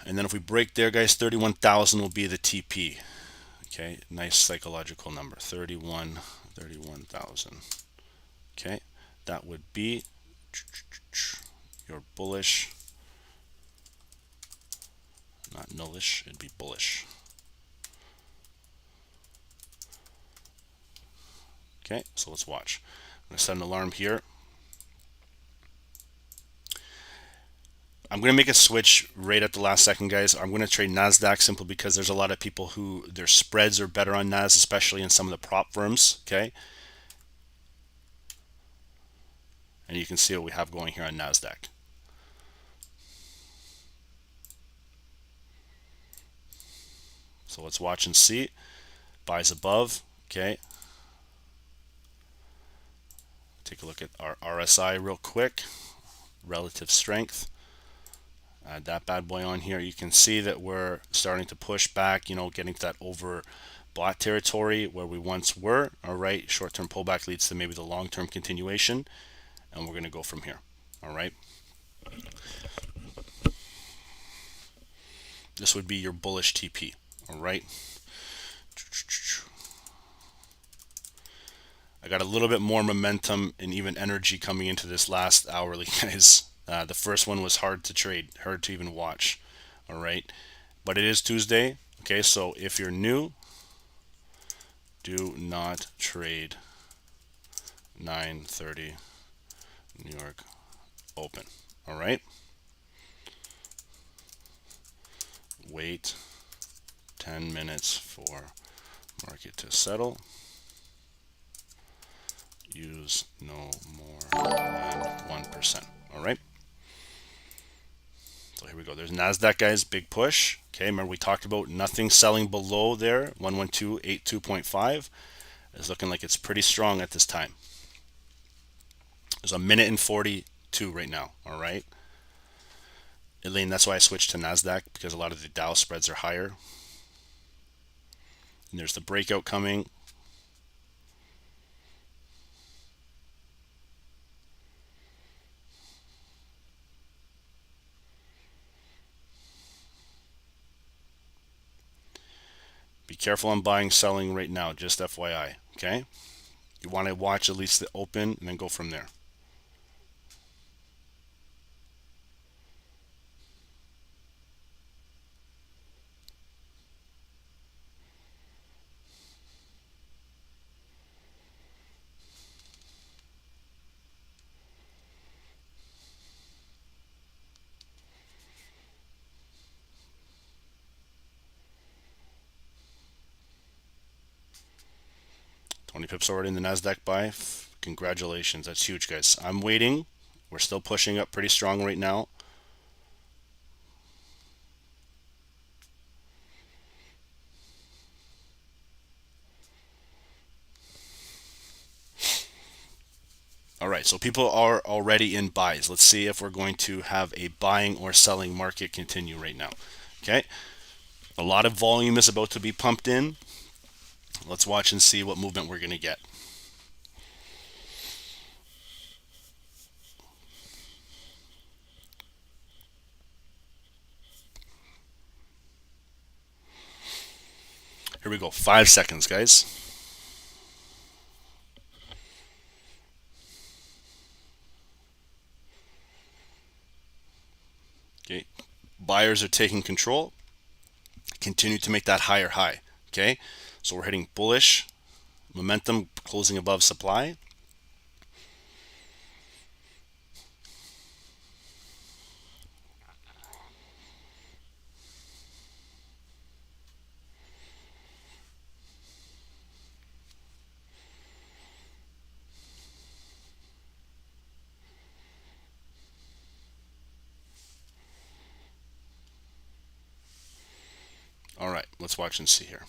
And then if we break there, guys, 31,000 will be the TP. Okay, nice psychological number, 31,000. Okay, that would be your bullish, not nullish, it'd be bullish. Okay, so let's watch. I'm going to set an alarm here. I'm going to make a switch right at the last second, guys. I'm going to trade Nasdaq simply because there's a lot of people who their spreads are better on Nas, especially in some of the prop firms. Okay, and you can see what we have going here on Nasdaq. So let's watch and see. Buys above. Okay. Take a look at our RSI real quick. Relative strength. Add that bad boy on here. You can see that we're starting to push back, getting to that overbought territory where we once were. All right, short-term pullback leads to maybe the long-term continuation, and we're going to go from here. All right. This would be your bullish TP. All right. I got a little bit more momentum and even energy coming into this last hourly, guys. The first one was hard to trade, hard to even watch. All right, but it is Tuesday. Okay, so if you're new, do not trade 9:30 New York open. All right, wait 10 minutes for market to settle. Use no more than 1%. All right. So here we go. There's Nasdaq, guys. Big push. Okay. Remember we talked about nothing selling below there. 11282.5 is looking like it's pretty strong at this time. There's a minute and 42 right now. All right. Elaine, that's why I switched to Nasdaq, because a lot of the Dow spreads are higher. And there's the breakout coming. Be careful on buying, selling right now, just FYI, okay? You want to watch at least the open and then go from there. Pips already in the Nasdaq buy. Congratulations, that's huge, guys. I'm waiting. We're still pushing up pretty strong right now. All right, so people are already in buys. Let's see if we're going to have a buying or selling market continue right now. Okay, a lot of volume is about to be pumped in. Let's watch and see what movement we're going to get. Here we go. 5 seconds, guys. Okay, buyers are taking control. Continue to make that higher high. Okay, so we're hitting bullish momentum, closing above supply. All right, let's watch and see here.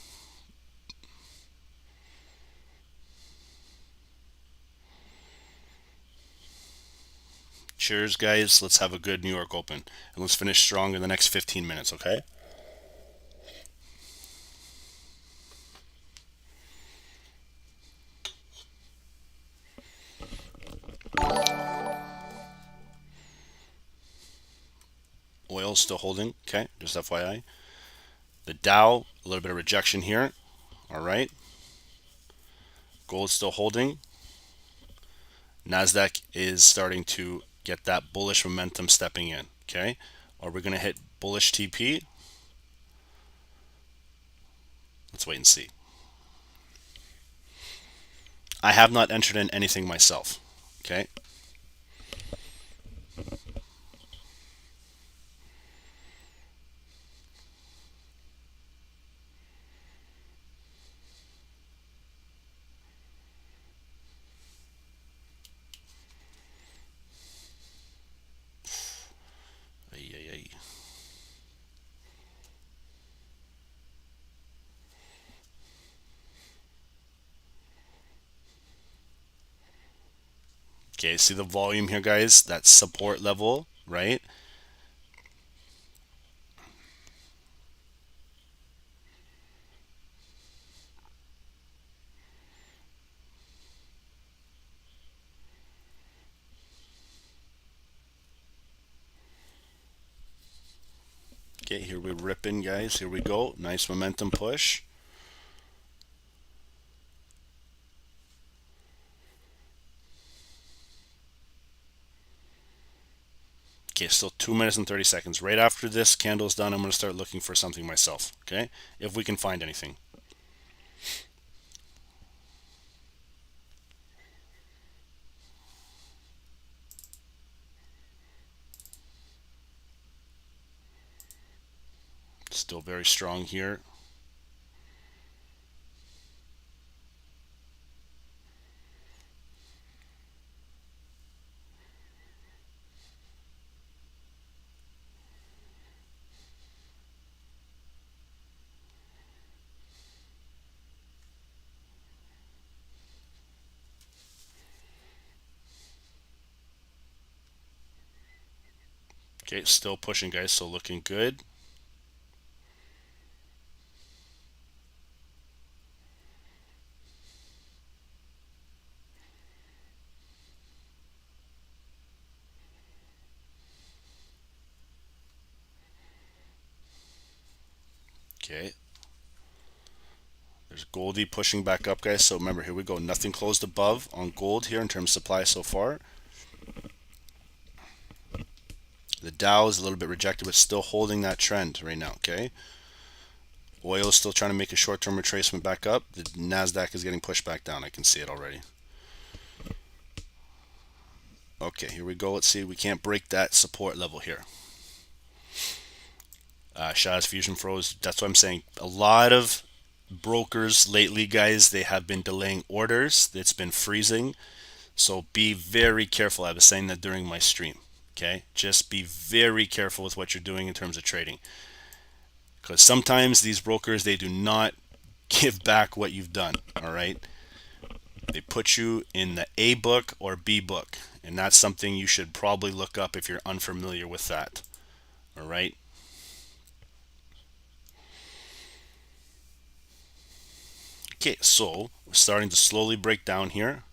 Cheers, guys. Let's have a good New York open. And let's finish strong in the next 15 minutes, okay? Oil's still holding, okay? Just FYI. The Dow, a little bit of rejection here. All right. Gold's still holding. Nasdaq is starting to get that bullish momentum stepping in, okay? Are we going to hit bullish TP? Let's wait and see. I have not entered in anything myself, okay? Okay, see the volume here, guys? That's support level, right? Okay, here we're ripping, guys. Here we go. Nice momentum push. Okay, still 2 minutes and 30 seconds. Right after this candle is done, I'm going to start looking for something myself, okay? If we can find anything. Still very strong here. Okay, still pushing, guys, so looking good. Okay. There's Goldie pushing back up, guys. So remember, here we go. Nothing closed above on gold here in terms of supply so far. The Dow is a little bit rejected, but still holding that trend right now, okay? Oil is still trying to make a short-term retracement back up. The Nasdaq is getting pushed back down. I can see it already. Okay, here we go. Let's see. We can't break that support level here. Shaz Fusion froze. That's what I'm saying. A lot of brokers lately, guys, they have been delaying orders. It's been freezing. So be very careful. I was saying that during my stream. Okay, just be very careful with what you're doing in terms of trading, because sometimes these brokers, they do not give back what you've done. All right, they put you in the A book or B book, and that's something you should probably look up if you're unfamiliar with that. All right. Okay, so we're starting to slowly break down here.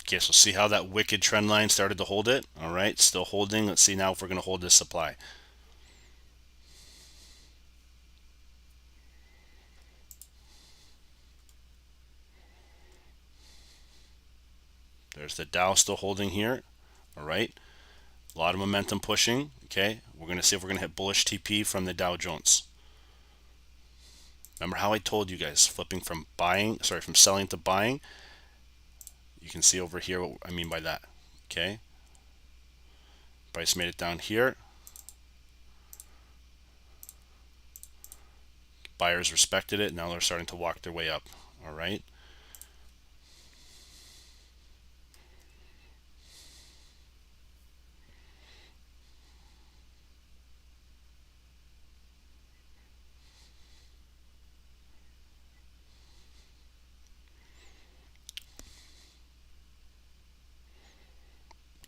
Okay, so see how that wicked trend line started to hold it? All right, still holding. Let's see now if we're going to hold this supply. There's the Dow still holding here. All right, a lot of momentum pushing. Okay, we're going to see if we're going to hit bullish TP from the Dow Jones. Remember how I told you guys, flipping from from selling to buying? You can see over here what I mean by that. Okay, price made it down here. Buyers respected it. Now they're starting to walk their way up. All right.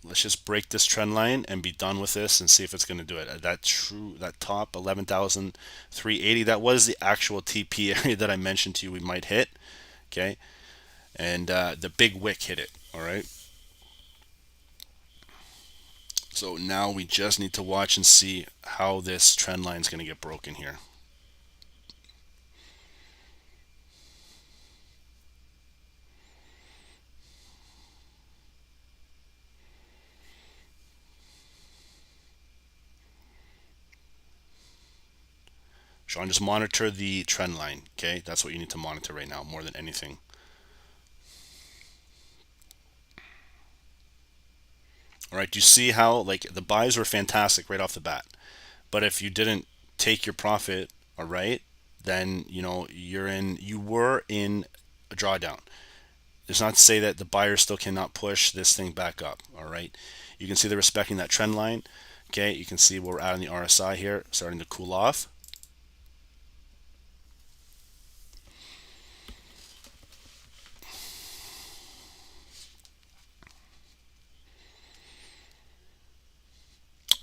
Let's just break this trend line and be done with this and see if it's going to do it. That top 11,380, that was the actual TP area that I mentioned to you we might hit. Okay, and the big wick hit it. All right. So now we just need to watch and see how this trend line is going to get broken here. Sean, just monitor the trend line. Okay, that's what you need to monitor right now more than anything. All right, do you see how like the buys were fantastic right off the bat, but if you didn't take your profit, all right, then you were in a drawdown. It's not to say that the buyers still cannot push this thing back up. All right, you can see they're respecting that trend line. Okay, you can see where we're at on the RSI here, starting to cool off.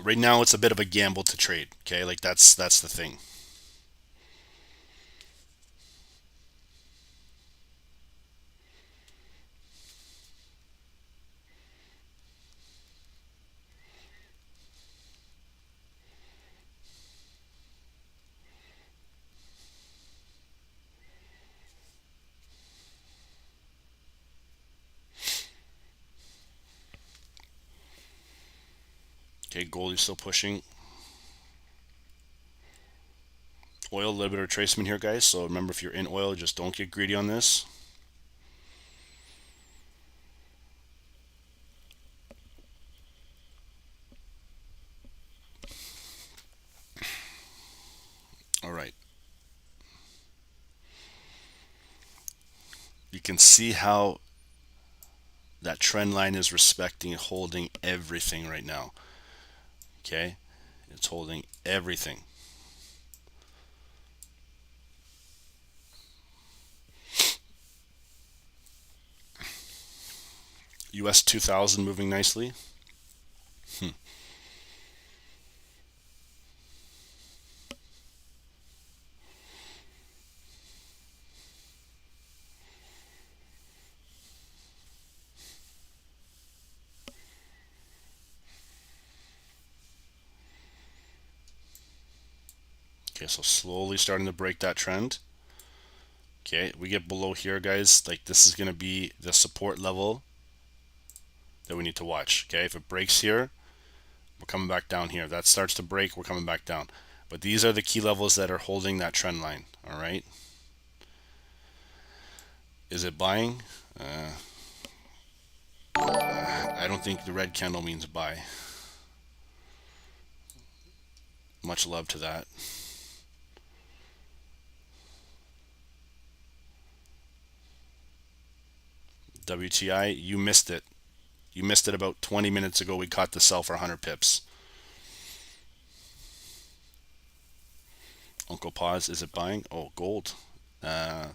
Right now it's a bit of a gamble to trade. Okay, like that's the thing. Okay, gold is still pushing. Oil, a little bit of retracement here, guys. So remember, if you're in oil, just don't get greedy on this. All right. You can see how that trend line is respecting, holding everything right now. Okay, it's holding everything. US 2000 moving nicely. Okay, so slowly starting to break that trend. Okay, we get below here, guys. Like, this is going to be the support level that we need to watch. Okay, if it breaks here, we're coming back down here. If that starts to break, we're coming back down. But these are the key levels that are holding that trend line. All right. Is it buying? I don't think the red candle means buy. Much love to that. WTI, you missed it. You missed it about 20 minutes ago. We caught the sell for 100 pips. Uncle Pause, is it buying? Oh, gold. Yeah.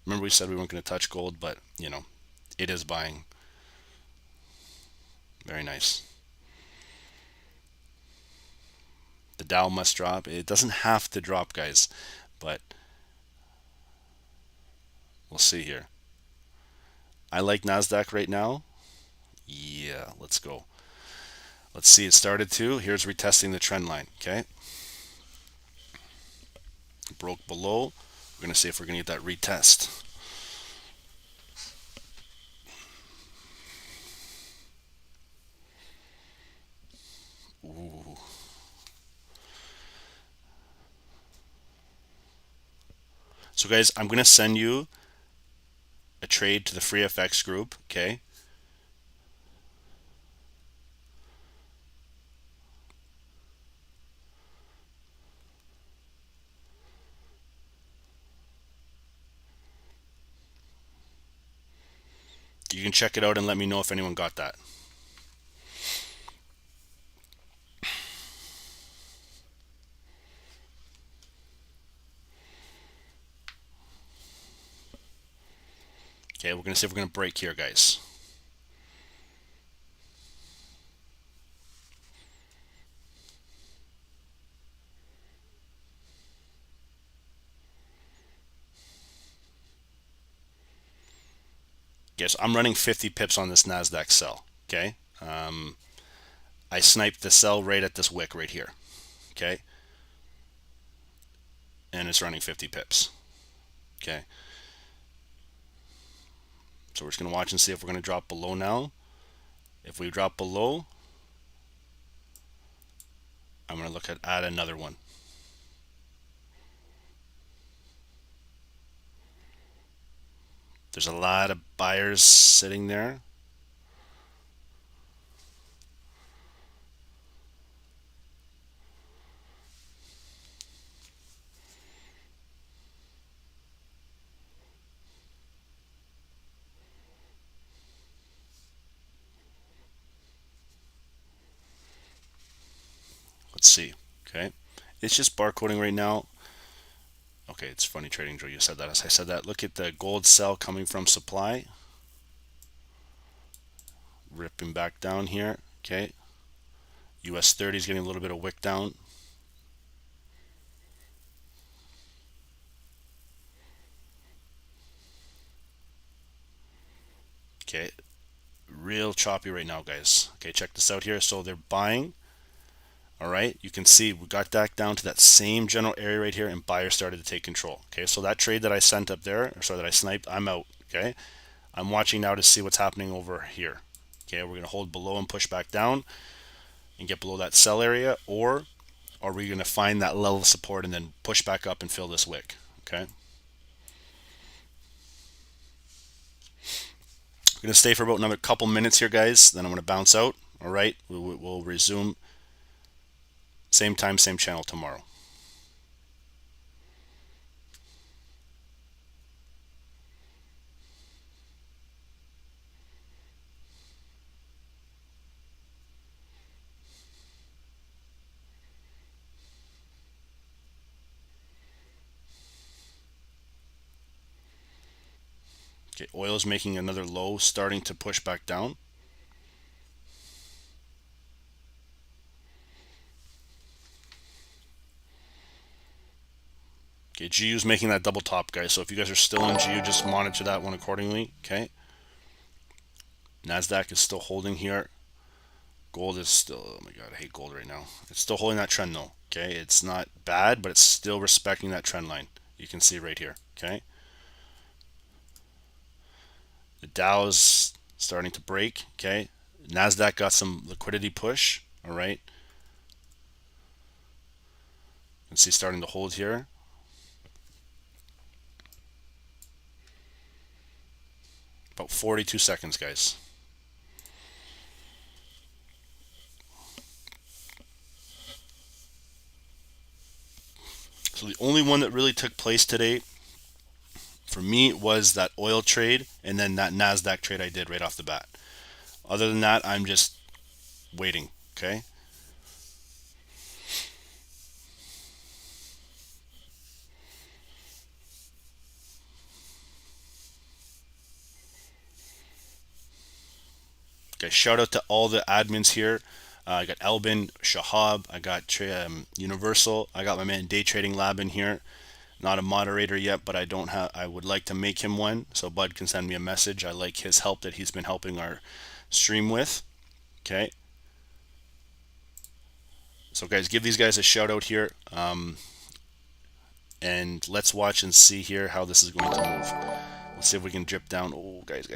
Remember we said we weren't going to touch gold, but it is buying. Very nice. The Dow must drop. It doesn't have to drop, guys, but we'll see here. I like Nasdaq right now. Yeah, let's go. Let's see, it started to. Here's retesting the trend line. Okay, broke below. We're going to see if we're going to get that retest. Ooh. So guys, I'm going to send you a trade to the free FX group. Okay, you can check it out and let me know if anyone got that. Okay, we're going to see if we're going to break here, guys. Okay, so I'm running 50 pips on this Nasdaq sell. Okay, I sniped the sell right at this wick right here. Okay, and it's running 50 pips. Okay, so we're just going to watch and see if we're going to drop below now. If we drop below, I'm going to look at add another one. There's a lot of buyers sitting there. Let's see. Okay, it's just barcoding right now. Okay, it's funny trading, Joe. You said that as I said that. Look at the gold sell coming from supply, ripping back down here. Okay, US 30 is getting a little bit of wick down. Okay, real choppy right now, guys. Okay, check this out here. So they're buying. All right, you can see we got back down to that same general area right here, and buyers started to take control. Okay, so that trade that I sent up there, or sorry, that I sniped, I'm out. Okay, I'm watching now to see what's happening over here. Okay, we're going to hold below and push back down and get below that sell area, or are we going to find that level of support and then push back up and fill this wick? Okay. I'm going to stay for about another couple minutes here, guys. Then I'm going to bounce out. All right. We'll resume same time, same channel tomorrow. Okay, oil is making another low, starting to push back down. Okay, GU is making that double top, guys. So if you guys are still in GU, just monitor that one accordingly. Okay. Nasdaq is still holding here. Gold is still, oh my god, I hate gold right now. It's still holding that trend though. Okay, it's not bad, but it's still respecting that trend line. You can see right here. Okay. The Dow's starting to break. Okay. Nasdaq got some liquidity push. All right. You can see starting to hold here. About 42 seconds, guys. So the only one that really took place today for me was that oil trade and then that Nasdaq trade I did right off the bat. Other than that, I'm just waiting. Okay. Okay, shout out to all the admins here. I got Albin, Shahab, I got Universal, I got my man Day Trading Lab in here. Not a moderator yet, but I would like to make him one. So Bud can send me a message. I like his help that he's been helping our stream with. Okay. So guys, give these guys a shout out here. And let's watch and see here how this is going to move. Let's see if we can drip down. Oh, guys.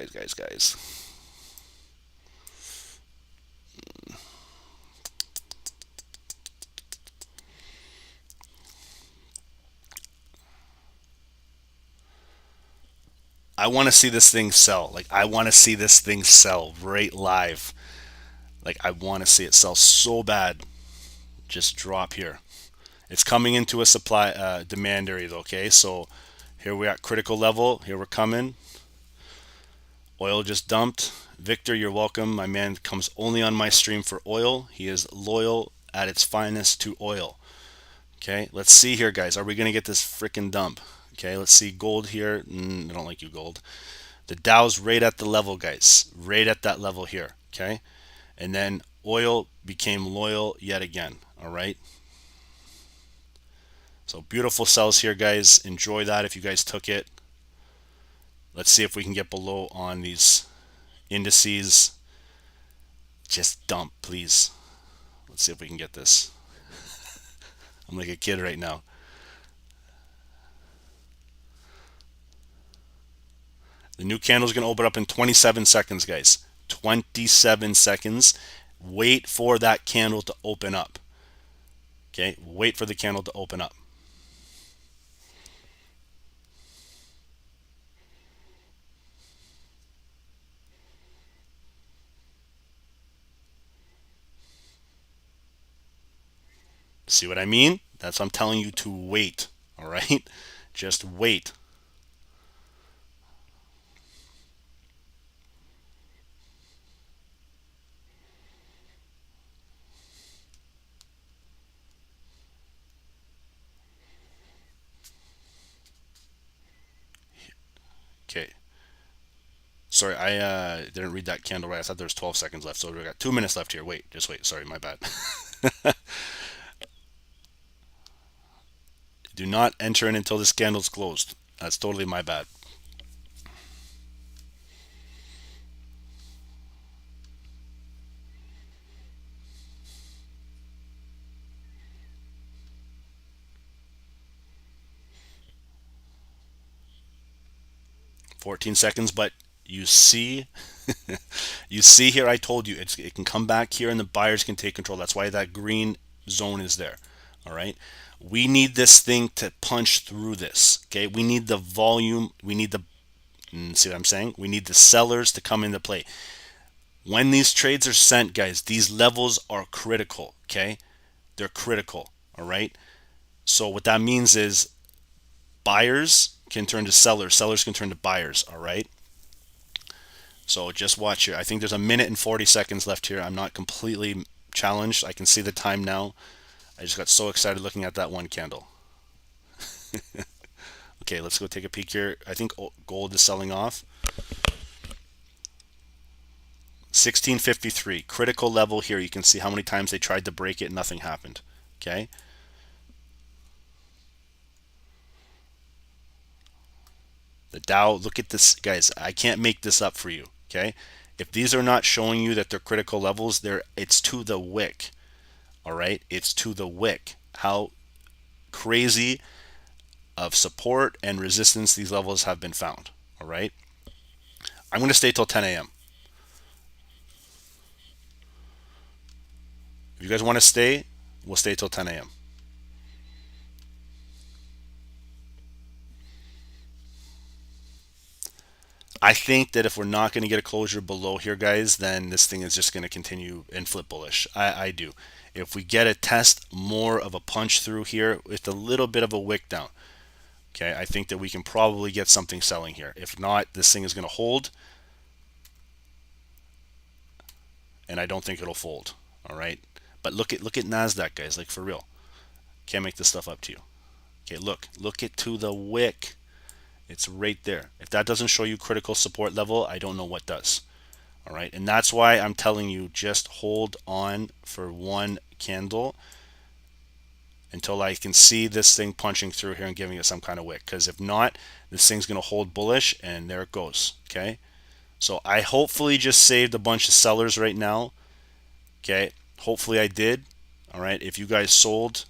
I want to see this thing sell. Like, I want to see this thing sell right live. Like, I want to see it sell so bad. Just drop here. It's coming into a supply demand area though. Okay, so here we're at critical level. Here we're coming. Oil just dumped. Victor, you're welcome. My man comes only on my stream for oil. He is loyal at its finest to oil. Okay, let's see here, guys. Are we going to get this freaking dump? Okay, let's see gold here. I don't like you, gold. The Dow's right at the level, guys. Right at that level here. Okay, and then oil became loyal yet again. All right. So beautiful sells here, guys. Enjoy that if you guys took it. Let's see if we can get below on these indices. Just dump, please. Let's see if we can get this. I'm like a kid right now. The new candle is going to open up in 27 seconds, guys. 27 seconds. Wait for that candle to open up. Okay, wait for the candle to open up. See what I mean? That's what I'm telling you, to wait. All right? Just wait. Okay. Sorry, I didn't read that candle right. I thought there was 12 seconds left. So we got 2 minutes left here. Wait, just wait. Sorry, my bad. Do not enter in until this candle's closed. That's totally my bad. $14 seconds, but You see, you see here, I told you it can come back here and the buyers can take control. That's why that green zone is there. All right. We need this thing to punch through this. Okay. We need the volume. We need the, see what I'm saying? We need the sellers to come into play. When these trades are sent, guys, these levels are critical. Okay. They're critical. All right. So what that means is buyers can turn to sellers. Sellers can turn to buyers. All right. So just watch here. I think there's a minute and 40 seconds left here. I'm not completely challenged. I can see the time now. I just got so excited looking at that one candle. Okay, let's go take a peek here. I think gold is selling off. 1653, critical level here. You can see how many times they tried to break it, nothing happened. Okay. The Dow, look at this, guys. I can't make this up for you. Okay. If these are not showing you that they're critical levels, it's to the wick. All right. It's to the wick. How crazy of support and resistance these levels have been found. All right. I'm going to stay till 10 a.m. If you guys want to stay, we'll stay till 10 a.m. I think that if we're not going to get a closure below here, guys, then this thing is just going to continue and flip bullish. I do. If we get a test more of a punch through here with a little bit of a wick down, okay, I think that we can probably get something selling here. If not, this thing is going to hold, and I don't think it'll fold. All right, but look at Nasdaq, guys, like for real. Can't make this stuff up to you. Okay, look it to the wick. It's right there. If that doesn't show you critical support level, I don't know what does. All right, and that's why I'm telling you, just hold on for one candle until I can see this thing punching through here and giving it some kind of wick. Because if not, this thing's going to hold bullish, and there it goes. Okay, so I hopefully just saved a bunch of sellers right now. Okay, hopefully I did. All right, if you guys sold,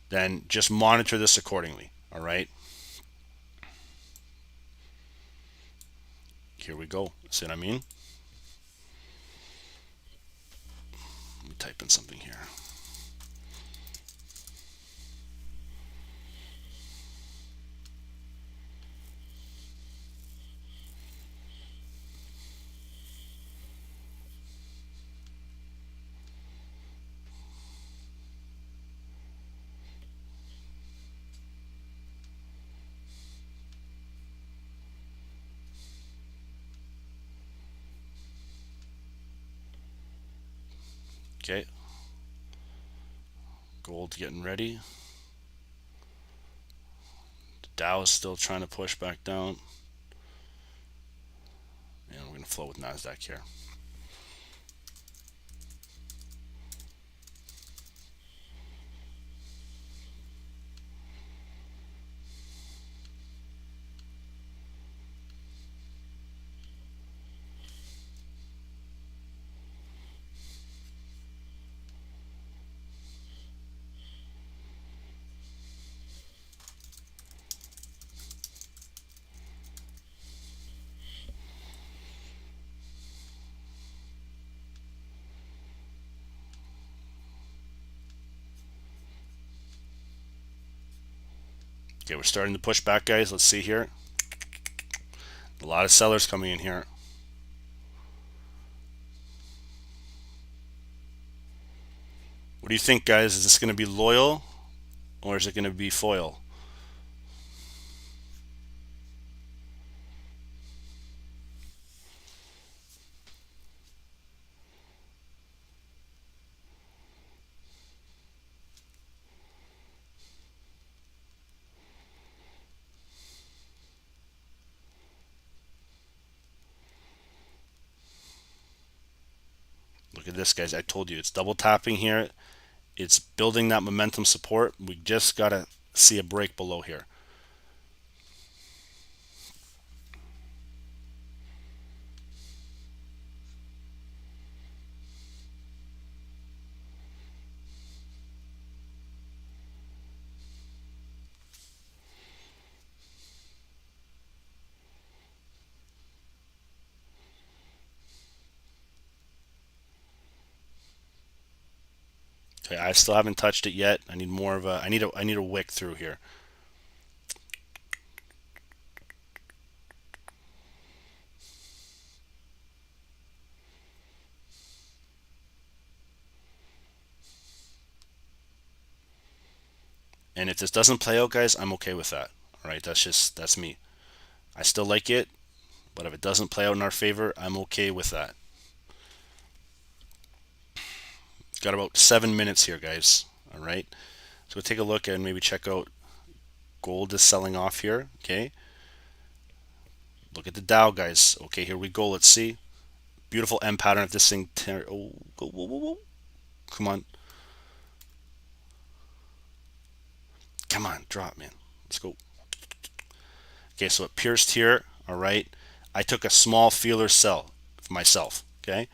then just monitor this accordingly. All right. Here we go. See what I mean? Let me type in something here. Okay. Gold getting ready. The Dow is still trying to push back down. And we're going to flow with Nasdaq here. Okay, we're starting to push back, guys. Let's see here. A lot of sellers coming in here. What do you think, guys? Is this going to be loyal or is it going to be foil? Look at this, guys. I told you it's double tapping here. It's building that momentum support. We just got to see a break below here. Okay, I still haven't touched it yet. I need more of a, I need a wick through here. And if this doesn't play out, guys, I'm okay with that. All right, that's me. I still like it, but if it doesn't play out in our favor, I'm okay with that. Got about 7 minutes here, guys. All right, so we'll take a look and maybe check out gold is selling off here. Okay, look at the Dow, guys. Okay, here we go. Let's see. Beautiful M pattern. If this thing, oh, whoa, whoa, whoa, whoa. Come on. Come on, drop, man. Let's go. Okay, so it pierced here. All right. I took a small feeler sell for myself. Okay.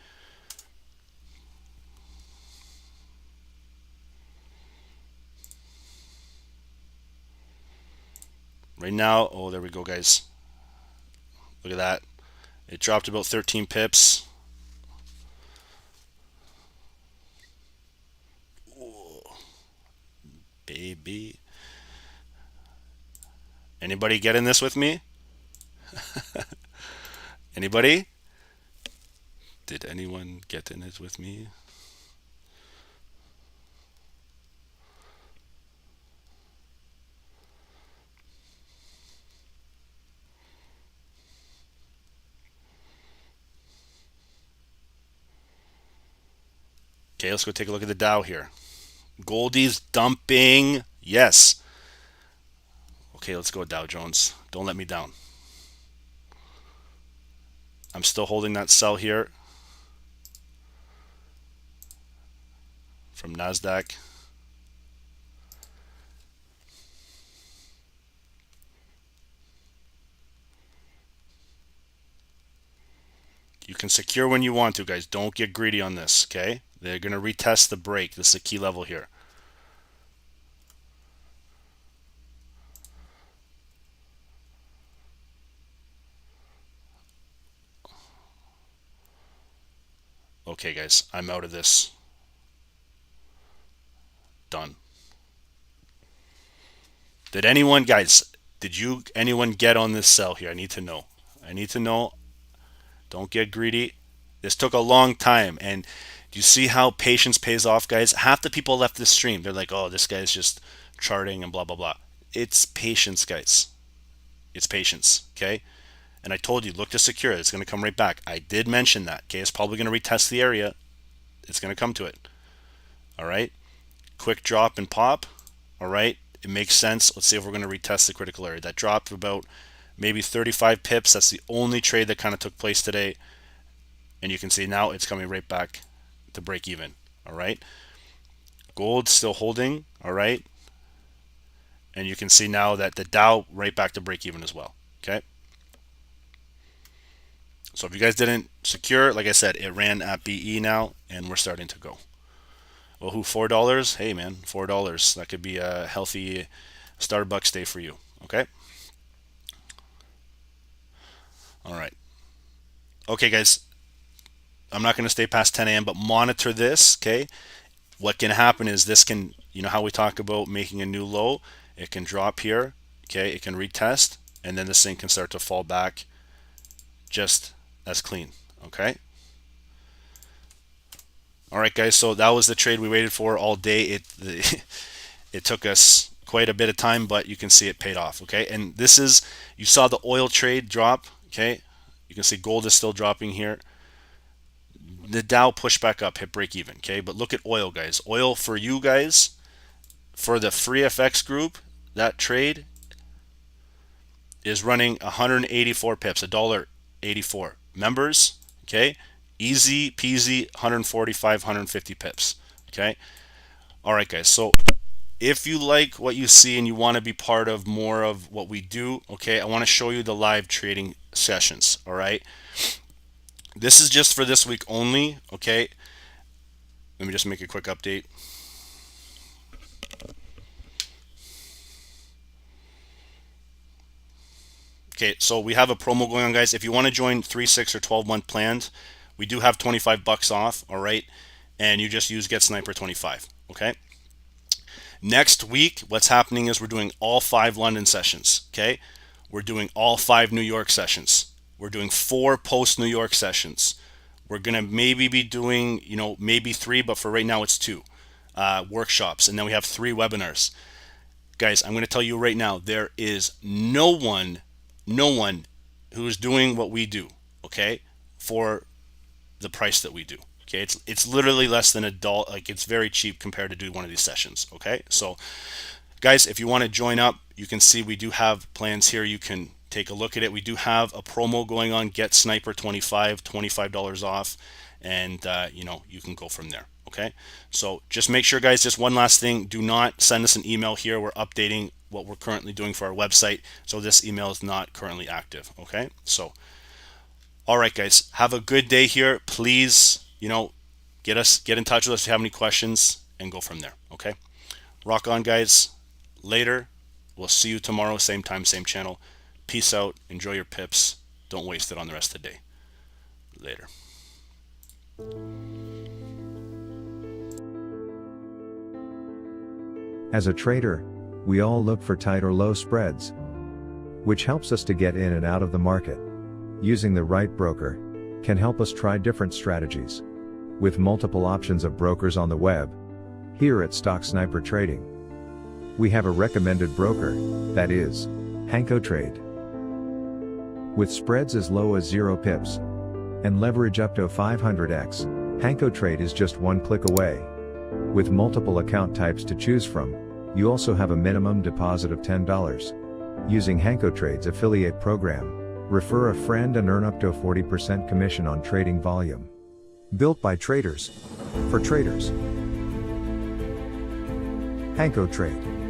Right now, oh, there we go, guys. Look at that. It dropped about 13 pips. Ooh, baby. Anybody getting this with me? Anybody? Did anyone get in it with me? Okay, let's go take a look at the Dow here. Goldie's dumping. Yes. Okay, let's go Dow Jones. Don't let me down. I'm still holding that sell here from Nasdaq. You can secure when you want to, guys. Don't get greedy on this, okay? They're going to retest the break. This is a key level here. Okay, guys, I'm out of this. Done. Did anyone, guys, anyone get on this sell here? I need to know. I need to know. Don't get greedy. This took a long time, and do you see how patience pays off, guys? Half the people left this stream. They're like, oh, this guy's just charting and blah, blah, blah. It's patience, guys. It's patience, okay? And I told you, look to secure. It's going to come right back. I did mention that, okay? It's probably going to retest the area. It's going to come to it. All right? Quick drop and pop. All right? It makes sense. Let's see if we're going to retest the critical area. That dropped about maybe 35 pips. That's the only trade that kind of took place today. And you can see now it's coming right back to break even. All right? Gold still holding. All right? And you can see now that the Dow right back to break even as well. Okay? So if you guys didn't secure, like I said, it ran at BE now, and we're starting to go. Well, who, $4? Hey, man, $4. That could be a healthy Starbucks day for you. Okay? All right. Okay, guys. I'm not going to stay past 10 a.m., but monitor this, okay? What can happen is this can, you know how we talk about making a new low? It can drop here, okay? It can retest, and then this thing can start to fall back just as clean, okay? All right, guys, so that was the trade we waited for all day. It took us quite a bit of time, but you can see it paid off, okay? And this is, you saw the oil trade drop, okay? You can see gold is still dropping here. The Dow pushed back up, hit break even, okay? But look at oil, guys. Oil for you guys, for the free FX group, that trade is running 184 pips, $1.84. Members, okay? Easy peasy, 145, 150 pips, okay? All right, guys, so if you like what you see and you want to be part of more of what we do, okay, I want to show you the live trading sessions, all right? This is just for this week only, okay? Let me just make a quick update. Okay, so we have a promo going on, guys. If you want to join 3, 6, or 12-month plans, we do have $25 off, all right? And you just use Get Sniper 25, okay? Next week, what's happening is we're doing all 5 London sessions, okay? We're doing all 5 New York sessions. We're doing 4 post-New York sessions. We're going to maybe be doing, maybe 3, but for right now it's 2 workshops. And then we have 3 webinars. Guys, I'm going to tell you right now, there is no one who is doing what we do, okay, for the price that we do. Okay, it's literally less than $1. Like, it's very cheap compared to do one of these sessions. Okay, so guys, if you want to join up, you can see we do have plans here. You can take a look at it. We do have a promo going on, get Sniper $25 off, and you can go from there. Okay, so just make sure, guys, just one last thing, do not send us an email here. We're updating what we're currently doing for our website, so this email is not currently active. Okay, so all right, guys, have a good day here. Please, get in touch with us if you have any questions, and go from there. Okay, rock on, guys. Later. We'll see you tomorrow, same time, same channel. Peace out. Enjoy your pips. Don't waste it on the rest of the day. Later. As a trader, we all look for tight or low spreads, which helps us to get in and out of the market. Using the right broker can help us try different strategies. With multiple options of brokers on the web, here at Stock Sniper Trading, we have a recommended broker, that is HankoTrade. With spreads as low as 0 pips and leverage up to 500x, HankoTrade is just one click away. With multiple account types to choose from, you also have a minimum deposit of $10. Using HankoTrade's affiliate program, refer a friend and earn up to a 40% commission on trading volume. Built by traders, for traders. HankoTrade.